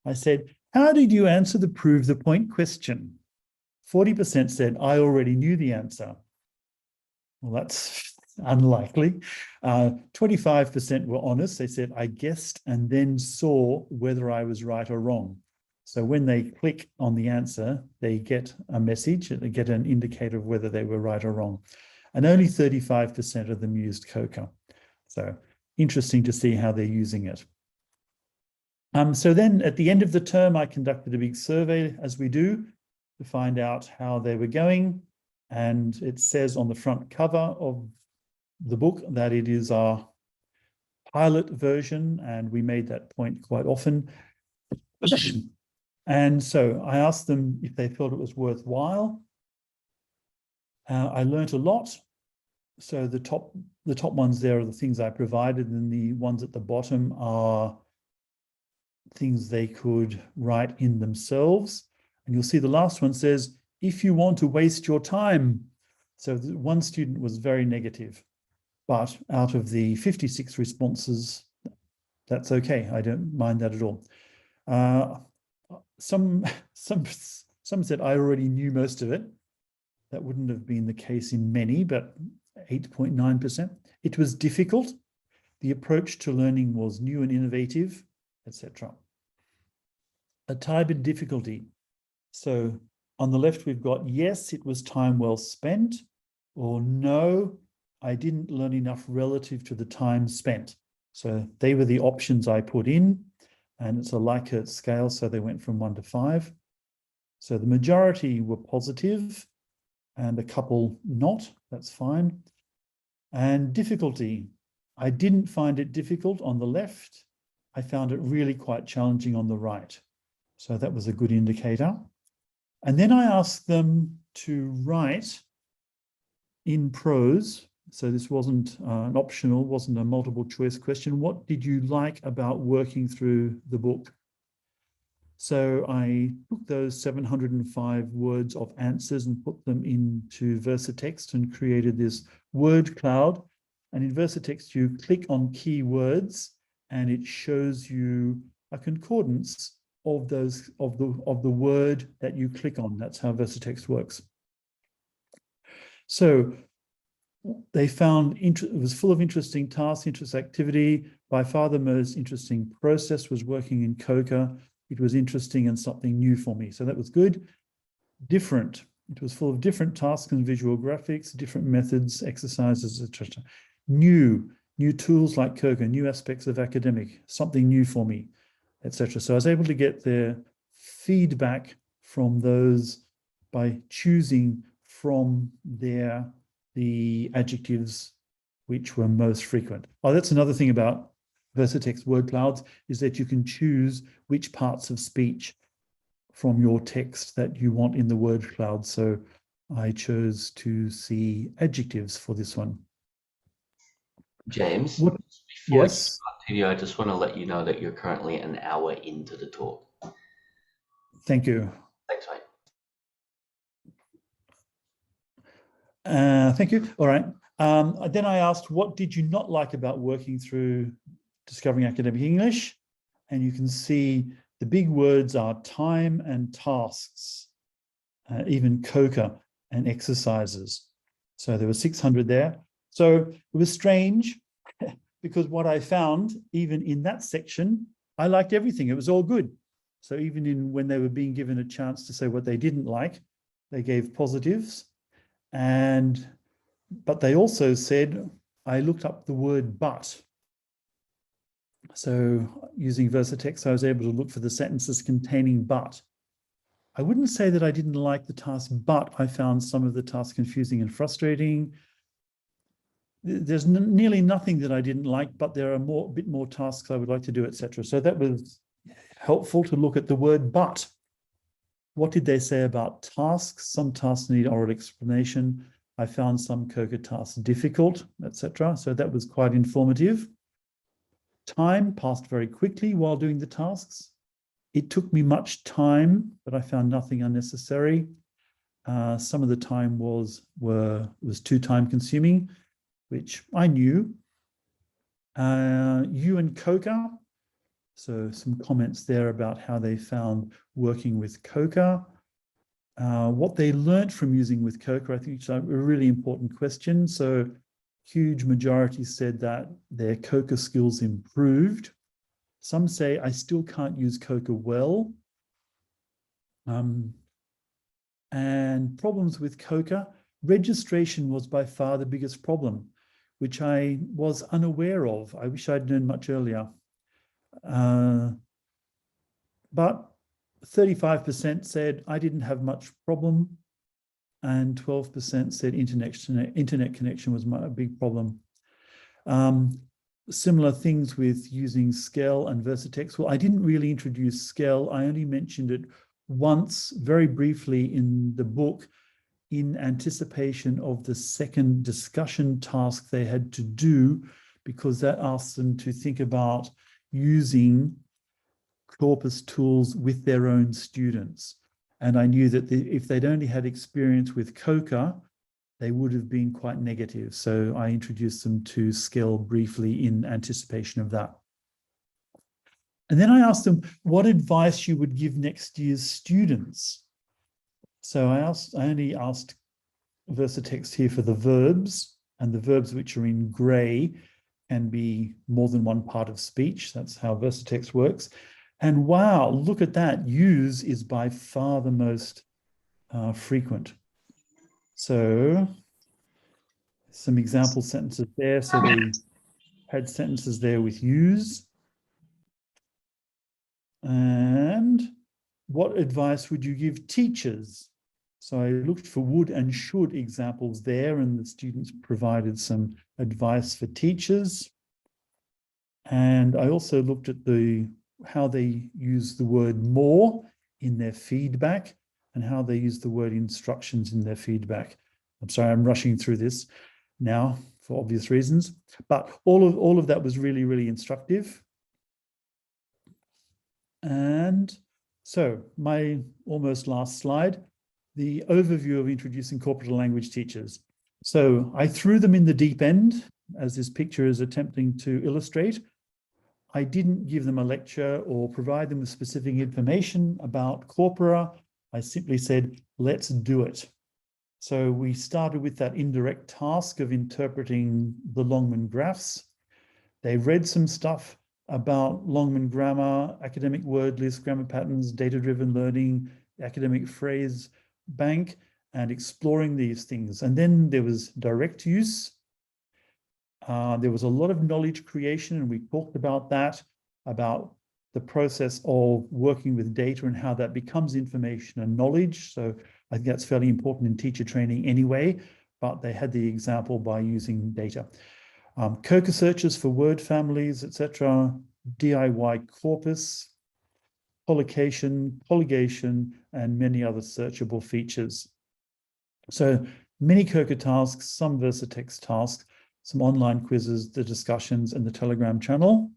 I said, how did you answer the prove the point question? 40% said, I already knew the answer. Well, that's unlikely. 25% were honest. They said, I guessed and then saw whether I was right or wrong. So when they click on the answer, they get a message, they get an indicator of whether they were right or wrong. And only 35% of them used COCA. So interesting to see how they're using it. So then at the end of the term, I conducted a big survey, as we do, to find out how they were going. And it says on the front cover of the book that it is our pilot version, and we made that point quite often. And so I asked them if they felt it was worthwhile. I learned a lot. So the top ones there are the things I provided, and the ones at the bottom are things they could write in themselves. And you'll see the last one says, if you want to waste your time. So one student was very negative, but out of the 56 responses, that's okay. I don't mind that at all. Some said I already knew most of it. That wouldn't have been the case in many, but 8.9%. It was difficult. The approach to learning was new and innovative, etc. A type of difficulty. So on the left, we've got, yes, it was time well spent, or no, I didn't learn enough relative to the time spent. So they were the options I put in, and it's a Likert scale, so they went from 1 to 5. So the majority were positive, and a couple not, that's fine. And difficulty, I didn't find it difficult on the left. I found it really quite challenging on the right. So that was a good indicator. And then I asked them to write in prose. So this wasn't an optional, wasn't a multiple choice question. What did you like about working through the book? So I took those 705 words of answers and put them into Versatext and created this word cloud. And in Versatext, you click on keywords and it shows you a concordance of those of the word that you click on. That's how Versatext works. So they found it was full of interesting tasks, interesting activity. By far the most interesting process was working in COCA. It was interesting and something new for me. So that was good. Different. It was full of different tasks and visual graphics, different methods, exercises, etc. New tools like COCA, new aspects of academic, something new for me, etc. So I was able to get their feedback from those by choosing from the adjectives which were most frequent. Oh, that's another thing about Versatext word clouds, is that you can choose which parts of speech from your text that you want in the word cloud. So I chose to see adjectives for this one. James, What? before Yes. you continue, I just want to let you know that you're currently an hour into the talk. Thank you. Thanks, mate. Thank you. All right. Then I asked, what did you not like about working through Discovering Academic English? And you can see the big words are time and tasks, even COCA and exercises. So there were 600 there. So it was strange because what I found, even in that section, I liked everything. It was all good. So even when they were being given a chance to say what they didn't like, they gave positives. But they also said, I looked up the word but. So using Versatext, I was able to look for the sentences containing but. I wouldn't say that I didn't like the task, but I found some of the tasks confusing and frustrating. There's nearly nothing that I didn't like, but there are a bit more tasks I would like to do, etc. So that was helpful to look at the word but. What did they say about tasks? Some tasks need oral explanation. I found some COCA tasks difficult, etc. So that was quite informative. Time passed very quickly while doing the tasks. It took me much time, but I found nothing unnecessary. Some of the time was too time consuming, which I knew. You and COCA. So some comments there about how they found working with COCA. What they learned from using with COCA, I think is a really important question. So huge majority said that their COCA skills improved. Some say, I still can't use COCA well. And problems with COCA, registration was by far the biggest problem, which I was unaware of. I wish I'd known much earlier. But 35% said I didn't have much problem, and 12% said internet connection was a big problem. Similar things with using Scale and Versatext. Well, I didn't really introduce Scale. I only mentioned it once, very briefly in the book, in anticipation of the second discussion task they had to do, because that asked them to think about using corpus tools with their own students. And I knew that if they'd only had experience with COCA, they would have been quite negative. So I introduced them to Scale briefly in anticipation of that. And then I asked them what advice you would give next year's students. So I only asked Versatext here for the verbs, and the verbs which are in gray can be more than one part of speech. That's how Versatext works. And wow, look at that. Use is by far the most frequent. So some example sentences there. So they had sentences there with use. And what advice would you give teachers? So I looked for would and should examples there, and the students provided some advice for teachers. And I also looked at how they use the word more in their feedback and how they use the word instructions in their feedback. I'm sorry, I'm rushing through this now for obvious reasons, but all of that was really, really instructive. And so my almost last slide, the overview of introducing corporate language teachers. So I threw them in the deep end, as this picture is attempting to illustrate. I didn't give them a lecture or provide them with specific information about Corpora. I simply said, let's do it. So we started with that indirect task of interpreting the Longman graphs. They read some stuff about Longman grammar, academic word list, grammar patterns, data-driven learning, academic phrase bank, and exploring these things. And then there was direct use. There was a lot of knowledge creation, and we talked about that, about the process of working with data and how that becomes information and knowledge. So I think that's fairly important in teacher training anyway, but they had the example by using data. COCA searches for word families, etc., DIY corpus, collocation, colligation, and many other searchable features. So many COCA tasks, some Versatext tasks, some online quizzes, the discussions, and the Telegram channel.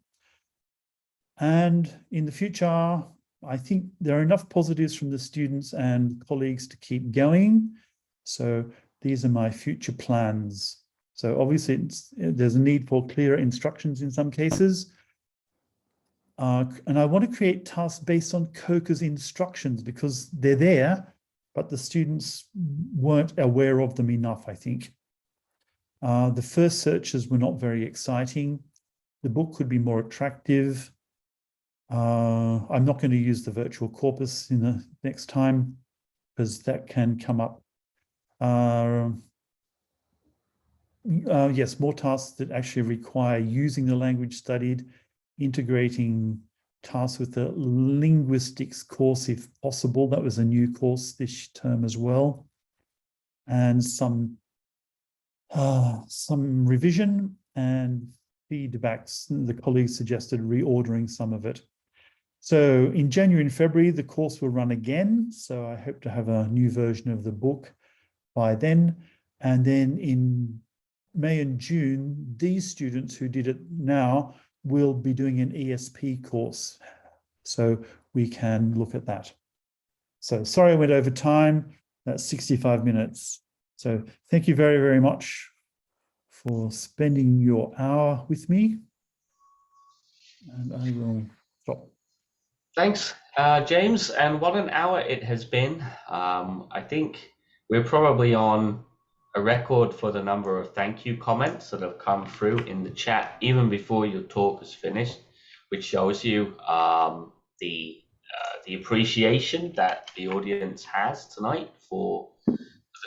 And in the future, I think there are enough positives from the students and colleagues to keep going. So these are my future plans. So obviously there's a need for clearer instructions in some cases. And I want to create tasks based on COCA's instructions because they're there, but the students weren't aware of them enough, I think. The first searches were not very exciting. The book could be more attractive. I'm not going to use the virtual corpus in the next time because that can come up. Yes, more tasks that actually require using the language studied, integrating tasks with the linguistics course if possible. That was a new course this term as well. And some revision and feedbacks. The colleagues suggested reordering some of it. So in January and February, the course will run again. So I hope to have a new version of the book by then. And then in May and June, these students who did it now will be doing an ESP course. So we can look at that. So sorry I went over time. That's 65 minutes. So thank you very, very much for spending your hour with me. And I will stop. Thanks, James. And what an hour it has been. I think we're probably on a record for the number of thank you comments that have come through in the chat even before your talk is finished, which shows you the appreciation that the audience has tonight for the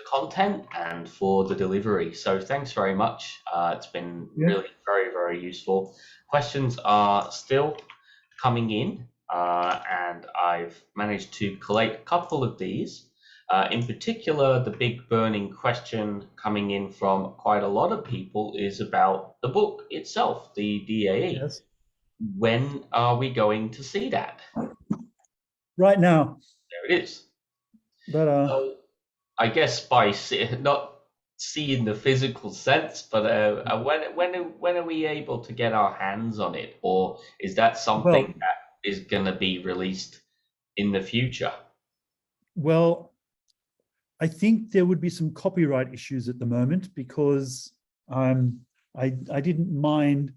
content and for the delivery. So thanks very much. It's been really very, very useful. Questions are still coming in, and I've managed to collate a couple of these. In particular, the big burning question coming in from quite a lot of people is about the book itself, the DAE. Yes. When are we going to see that? Right now. There it is. But So I guess by not seeing the physical sense, but when are we able to get our hands on it, or is that something that is going to be released in the future? Well, I think there would be some copyright issues at the moment because I didn't mind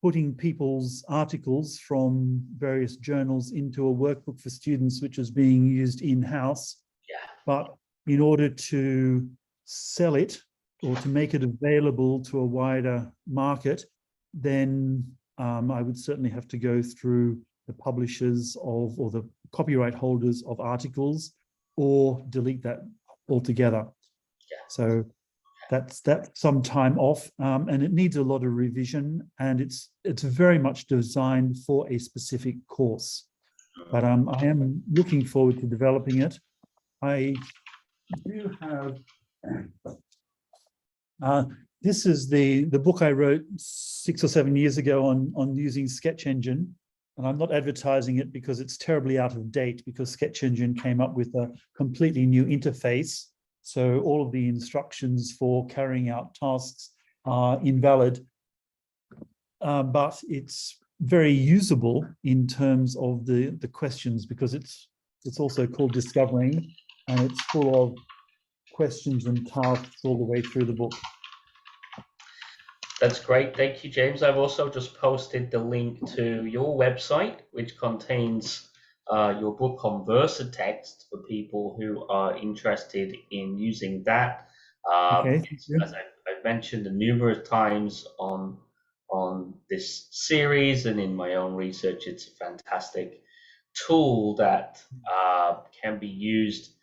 putting people's articles from various journals into a workbook for students, which is being used in-house. Yeah. But in order to sell it or to make it available to a wider market, then I would certainly have to go through the publishers of, or the copyright holders of articles, or delete that altogether. Yeah. So that's some time off, and it needs a lot of revision, and it's very much designed for a specific course. But I am looking forward to developing it. I do have this is the book I wrote 6 or 7 years ago on using Sketch Engine, and I'm not advertising it because it's terribly out of date, because Sketch Engine came up with a completely new interface. So all of the instructions for carrying out tasks are invalid, but it's very usable in terms of the questions, because it's also called Discovering, and it's full of questions and tasks all the way through the book. That's great. Thank you, James. I've also just posted the link to your website, which contains your book on Versatext for people who are interested in using that. Okay. As I've mentioned numerous times on this series and in my own research, it's a fantastic tool that can be used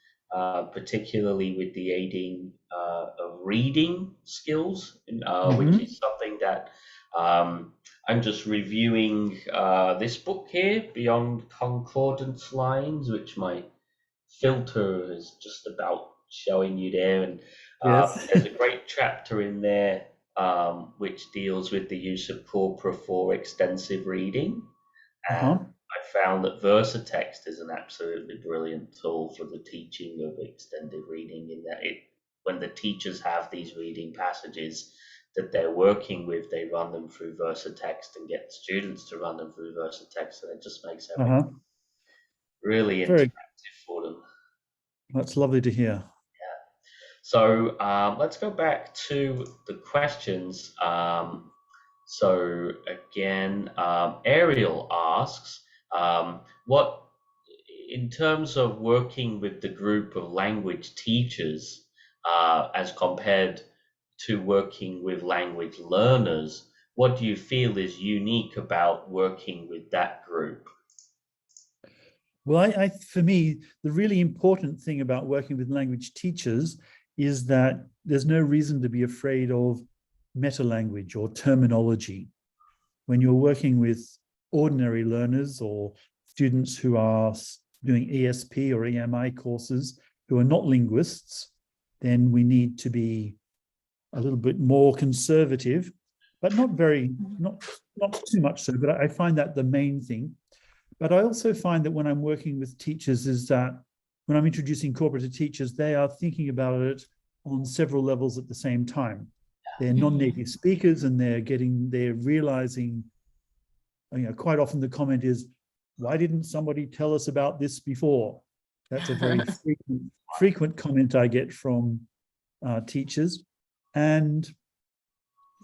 particularly with the aiding of reading skills, which is something that I'm just reviewing this book here, Beyond Concordance Lines, which my filter is just about showing you there. And Yes. there's a great chapter in there which deals with the use of Corpora for extensive reading. And I found that Versatext is an absolutely brilliant tool for the teaching of extended reading, in that when the teachers have these reading passages that they're working with, they run them through Versatext and get students to run them through Versatext, and it just makes everything really interactive for them. That's lovely to hear. Yeah. So let's go back to the questions. So again, Ariel asks, what, in terms of working with the group of language teachers, as compared to working with language learners, what do you feel is unique about working with that group? Well, for me, the really important thing about working with language teachers is that there's no reason to be afraid of meta-language or terminology. When you're working with ordinary learners or students who are doing ESP or EMI courses who are not linguists, then we need to be a little bit more conservative, but not too much so, but I find that the main thing. But I also find that when I'm working with teachers is that when I'm introducing Corpora to teachers, they are thinking about it on several levels at the same time. They're non-native speakers, and they're realizing, quite often the comment is, why didn't somebody tell us about this before? That's a very frequent comment I get from teachers. And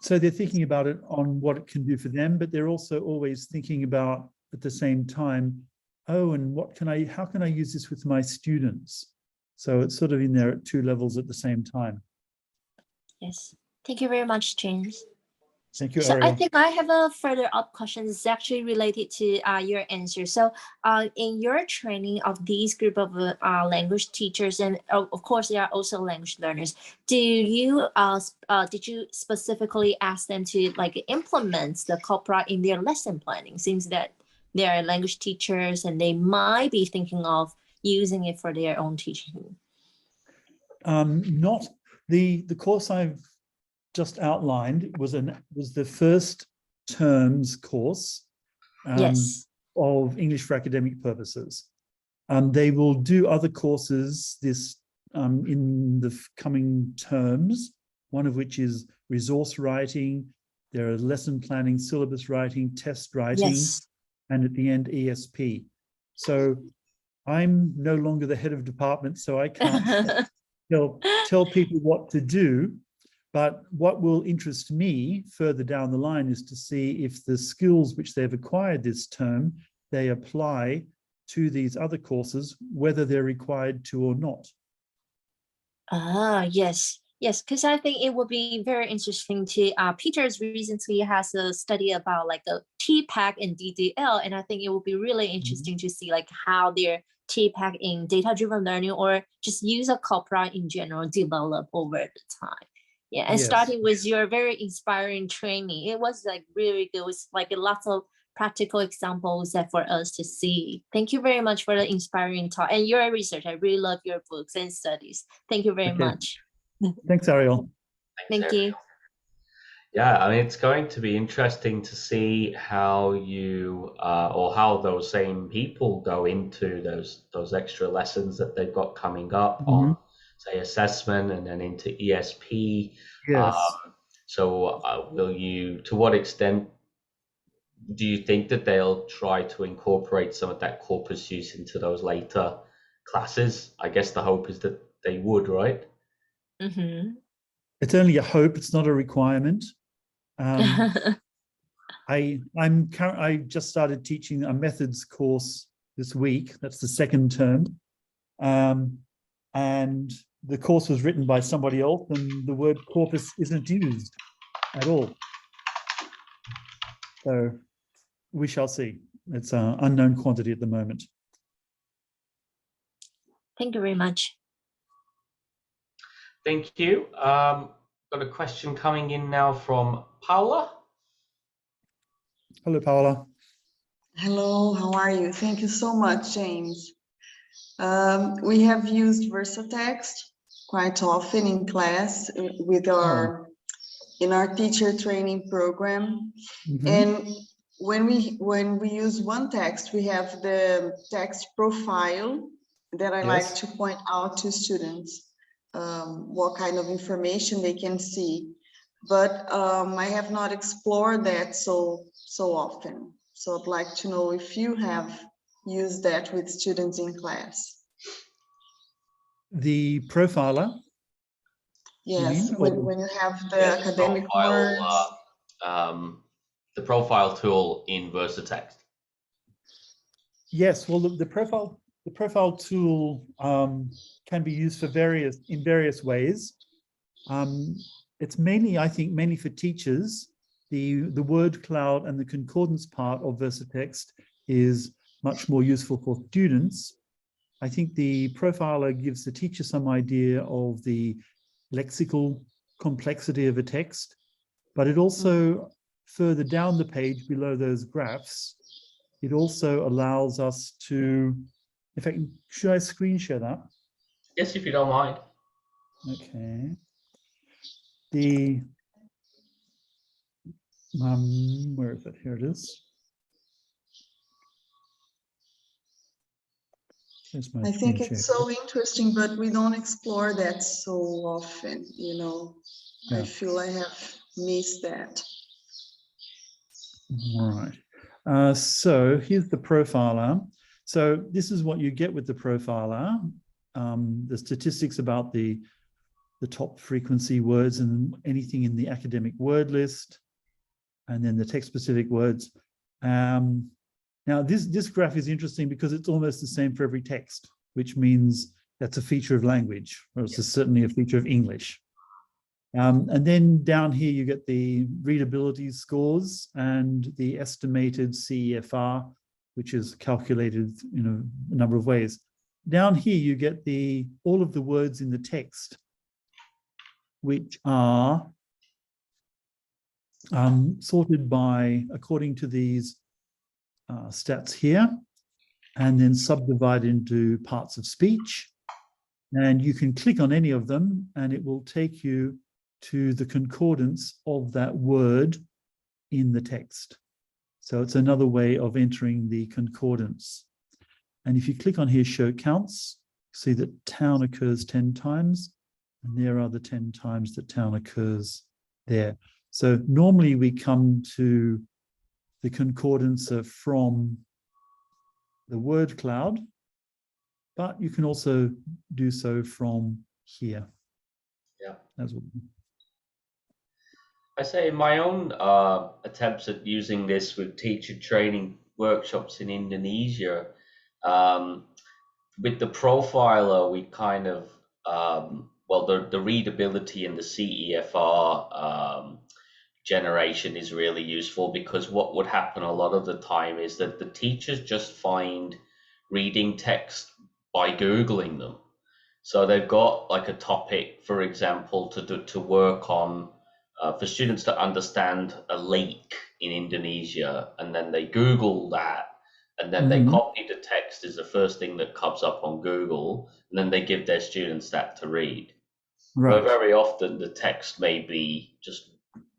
so they're thinking about it on what it can do for them, but they're also always thinking about, at the same time, oh, and how can I use this with my students? So it's sort of in there at two levels at the same time. Yes. Thank you very much, James. Thank you, So I Ariel. think I have a further up question. It's actually related to your answer. So in your training of these group of language teachers, and of course they are also language learners, do you did you specifically ask them to like implement the Corpora in their lesson planning, since that they are language teachers and they might be thinking of using it for their own teaching? Not the course I've just outlined was the first terms course Yes. of English for academic purposes. They will do other courses in the coming terms, one of which is resource writing. There are lesson planning, syllabus writing, test writing, Yes. and at the end, ESP. So I'm no longer the head of department, so I can't tell people what to do. But what will interest me further down the line is to see if the skills which they've acquired this term, they apply to these other courses, whether they're required to or not. Ah, yes. Yes, because I think it would be very interesting to, Peter's recently has a study about like the TPAC and DDL, and I think it would be really interesting to see like how their TPAC in data-driven learning or just use of Corpora in general develop over the time. Yeah, and Yes. starting with your very inspiring training, it was like really good. It was like lots of practical examples that for us to see. Thank you very much for the inspiring talk and your research. I really love your books and studies. Thank you very much. Thanks, Ariel. Thank you. Yeah, I mean, it's going to be interesting to see how you or how those same people go into those extra lessons that they've got coming up on, say, assessment and then into ESP. Yes. So to what extent do you think that they'll try to incorporate some of that corpus use into those later classes? I guess the hope is that they would, right? It's only a hope, it's not a requirement. I just started teaching a methods course this week. That's the second term. And the course was written by somebody else and the word corpus isn't used at all. So we shall see. It's an unknown quantity at the moment. Thank you very much. Thank you. Got a question coming in now from Paula. Hello, Paula. Hello, how are you? Thank you so much, James. We have used VersaText quite often in class with in our teacher training program. And when we use one text, we have the text profile that I like to point out to students, what kind of information they can see. But I have not explored that so often. So I'd like to know if you have used that with students in class. The profiler? Yes, when you have the academic words. The profile tool in VersaText. Yes, well, the profile tool can be used in various ways. It's mainly, I think, mainly for teachers. The word cloud and the concordance part of VersaText is much more useful for students. I think the profiler gives the teacher some idea of the lexical complexity of a text, but it also, further down the page below those graphs, it also allows us to, in fact, should I screen share that? Yes, if you don't mind. Okay. Where is it? Here it is. I think it's so interesting, but we don't explore that so often, you know. Yeah. I feel I have missed that. All right. So here's the profiler. So this is what you get with the profiler. The statistics about the top frequency words and anything in the academic word list, and then the text-specific words. Now, this graph is interesting because it's almost the same for every text, which means that's a feature of language, or it's certainly a feature of English. And then down here, you get the readability scores and the estimated CEFR, which is calculated in a number of ways. Down here, you get all of the words in the text, which are sorted according to these stats here, and then subdivided into parts of speech. And you can click on any of them, and it will take you to the concordance of that word in the text. So it's another way of entering the concordance. And if you click on here, show counts, see that town occurs 10 times, and there are the 10 times that town occurs there. So normally we come to the concordance from the word cloud, but you can also do so from here. Yeah. As well. I say in my own attempts at using this with teacher training workshops in Indonesia, with the profiler, we kind of, well, the readability and the CEFR generation is really useful, because what would happen a lot of the time is that the teachers just find reading text by Googling them. So they've got like a topic, for example, to work on, for students to understand a lake in Indonesia, and then they Google that, and then they copy the text is the first thing that comes up on Google, and then they give their students that to read. Right. But very often the text may be just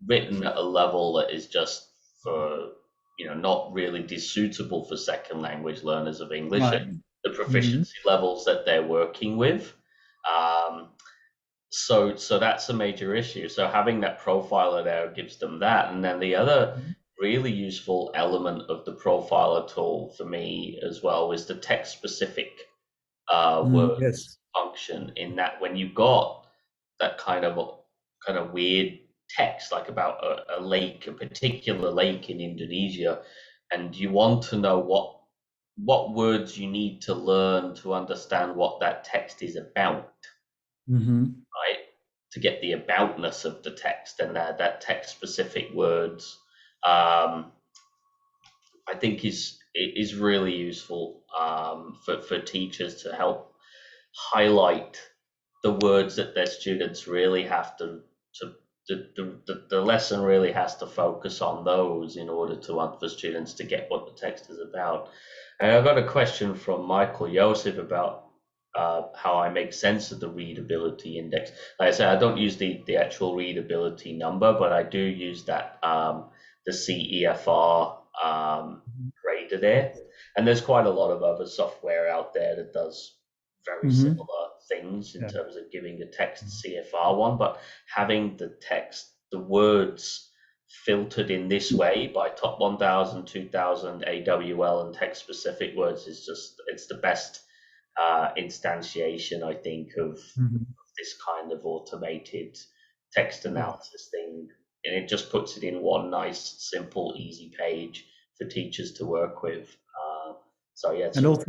written at a level that is just for, not really suitable for second language learners of English, Right. the proficiency levels that they're working with. So that's a major issue. So having that profiler there gives them that. And then the other really useful element of the profiler tool for me as well is the text specific words function, in that when you got that kind of weird text, like about a lake, a particular lake in Indonesia, and you want to know what words you need to learn to understand what that text is about, right? To get the aboutness of the text, and that text specific words, I think is really useful for teachers to help highlight the words that their students really have to the lesson really has to focus on those in order for students to get what the text is about. And I've got a question from Michael Joseph about how I make sense of the readability index. Like I said, I don't use the actual readability number, but I do use that the CEFR grader there. And there's quite a lot of other software out there that does very similar things in terms of giving a text CFR one, but having the text, the words filtered in this way by top 1000, 2000, AWL and text specific words is it's the best instantiation, I think, of this kind of automated text analysis thing. And it just puts it in one nice, simple, easy page for teachers to work with. So yeah, and also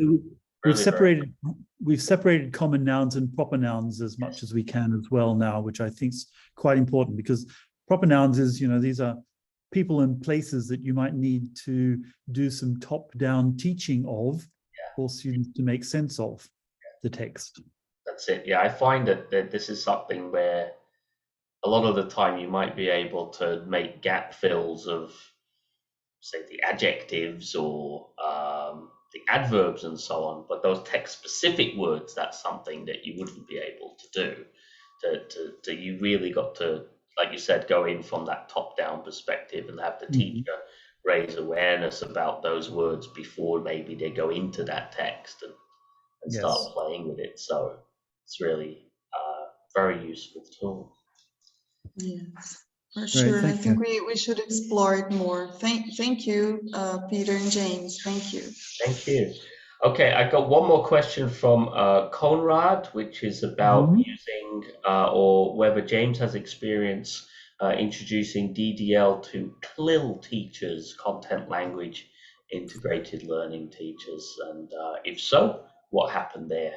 we've separated common nouns and proper nouns as much as we can as well now, which I think is quite important, because proper nouns is, these are people and places that you might need to do some top-down teaching of for students to make sense of the text. That's it. Yeah, I find that this is something where a lot of the time you might be able to make gap fills of, say, the adjectives or the adverbs and so on, but those text-specific words, that's something that you wouldn't be able to do. You really got to, like you said, go in from that top-down perspective and have the teacher raise awareness about those words before maybe they go into that text and start playing with it. So it's really very useful tool. Yes, for sure. I think we should explore it more. Thank you, Peter and James. Thank you. Thank you. Okay, I got one more question from Conrad, which is about using or whether James has experience introducing DDL to CLIL teachers, content language integrated learning teachers, and if so, what happened there?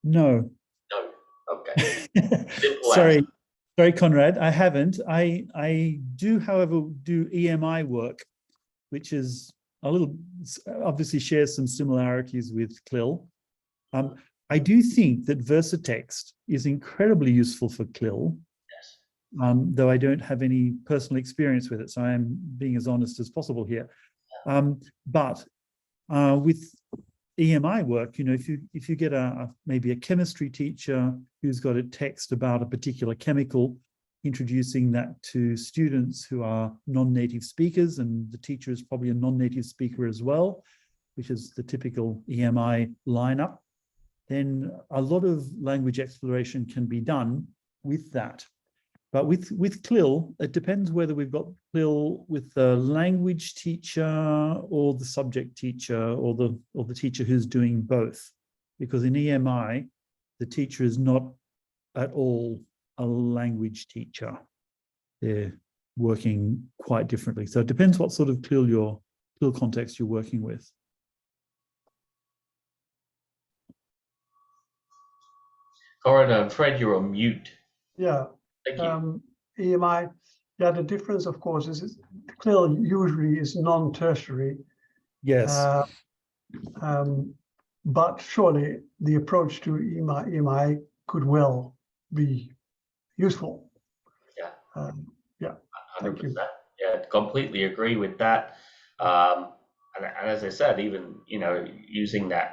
No. No. Okay. Sorry. Sorry, Conrad, I haven't. I do, however, do EMI work, which is a little, obviously shares some similarities with CLIL. I do think that Versatext is incredibly useful for CLIL, though I don't have any personal experience with it, so I am being as honest as possible here. But with EMI work, you know, if you get maybe a chemistry teacher who's got a text about a particular chemical, introducing that to students who are non-native speakers, and the teacher is probably a non-native speaker as well, which is the typical EMI lineup, then a lot of language exploration can be done with that. But with CLIL, it depends whether we've got CLIL with the language teacher or the subject teacher or the teacher who's doing both. Because in EMI, the teacher is not at all a language teacher. They're working quite differently. So it depends what sort of CLIL context you're working with. Corridor and Fred, you're on mute. Yeah. Thank you. EMI, yeah, the difference, of course, is CLIL usually is non-tertiary. Yes. But surely the approach to EMI could well be useful. Yeah. Yeah. 100%. Thank you. Yeah, completely agree with that. And as I said, even, you know, using the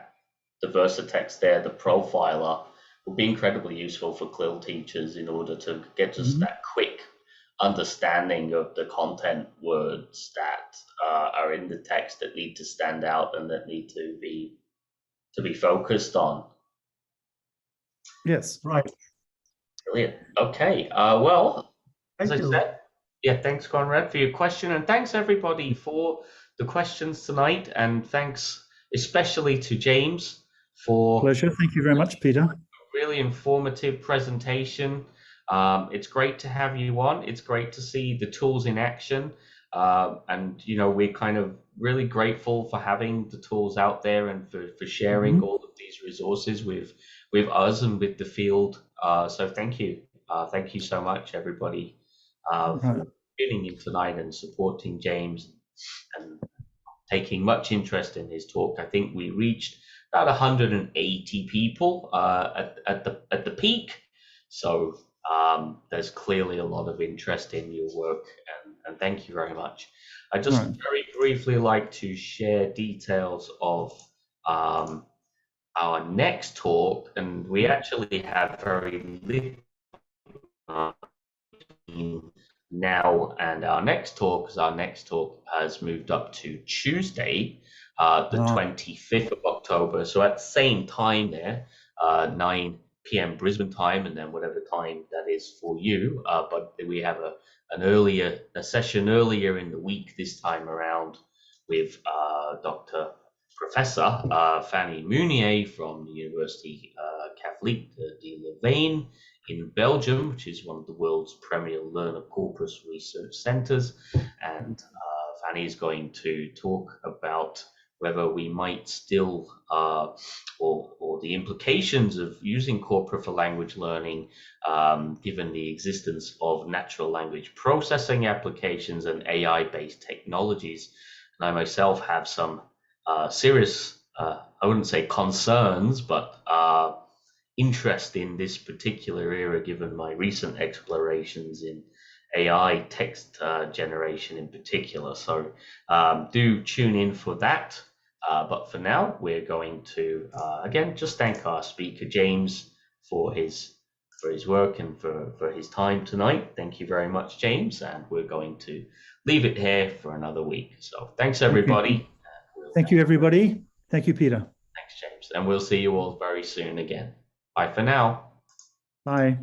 Versatext there, the profiler, will be incredibly useful for CLIL teachers in order to get just that quick understanding of the content words that are in the text that need to stand out and that need to be focused on. Yes, right. Brilliant. Okay. Well, as I Thank you. said, yeah, thanks, Conrad, for your question, and thanks everybody for the questions tonight, and thanks especially to James for Pleasure. Thank you very much, Peter. really informative presentation. It's great to have you on. It's great to see the tools in action. And, you know, we're kind of really grateful for having the tools out there and for sharing all of these resources with us and with the field. So thank you. Thank you so much, everybody, for tuning in tonight and supporting James and taking much interest in his talk. I think we reached about 180 people at the peak. So there's clearly a lot of interest in your work, and thank you very much. I just very briefly like to share details of our next talk, and we actually have very little now, and our next talk has moved up to Tuesday, the 25th of October. So at the same time there, 9 p.m. Brisbane time, and then whatever time that is for you. But we have a session earlier in the week this time around with Dr. Professor Fanny Mounier from the University Catholique de Louvain in Belgium, which is one of the world's premier learner corpus research centers. And Fanny is going to talk about whether we might still, or the implications of using Corpora for language learning, given the existence of natural language processing applications and AI-based technologies. And I myself have some serious, I wouldn't say concerns, but interest in this particular era, given my recent explorations in AI text generation in particular. So do tune in for that. But for now, we're going to, again, just thank our speaker, James, for his work and for his time tonight. Thank you very much, James. And we're going to leave it here for another week. So thanks, everybody. Thank you, everybody. Thank you, Peter. Thanks, James. And we'll see you all very soon again. Bye for now. Bye.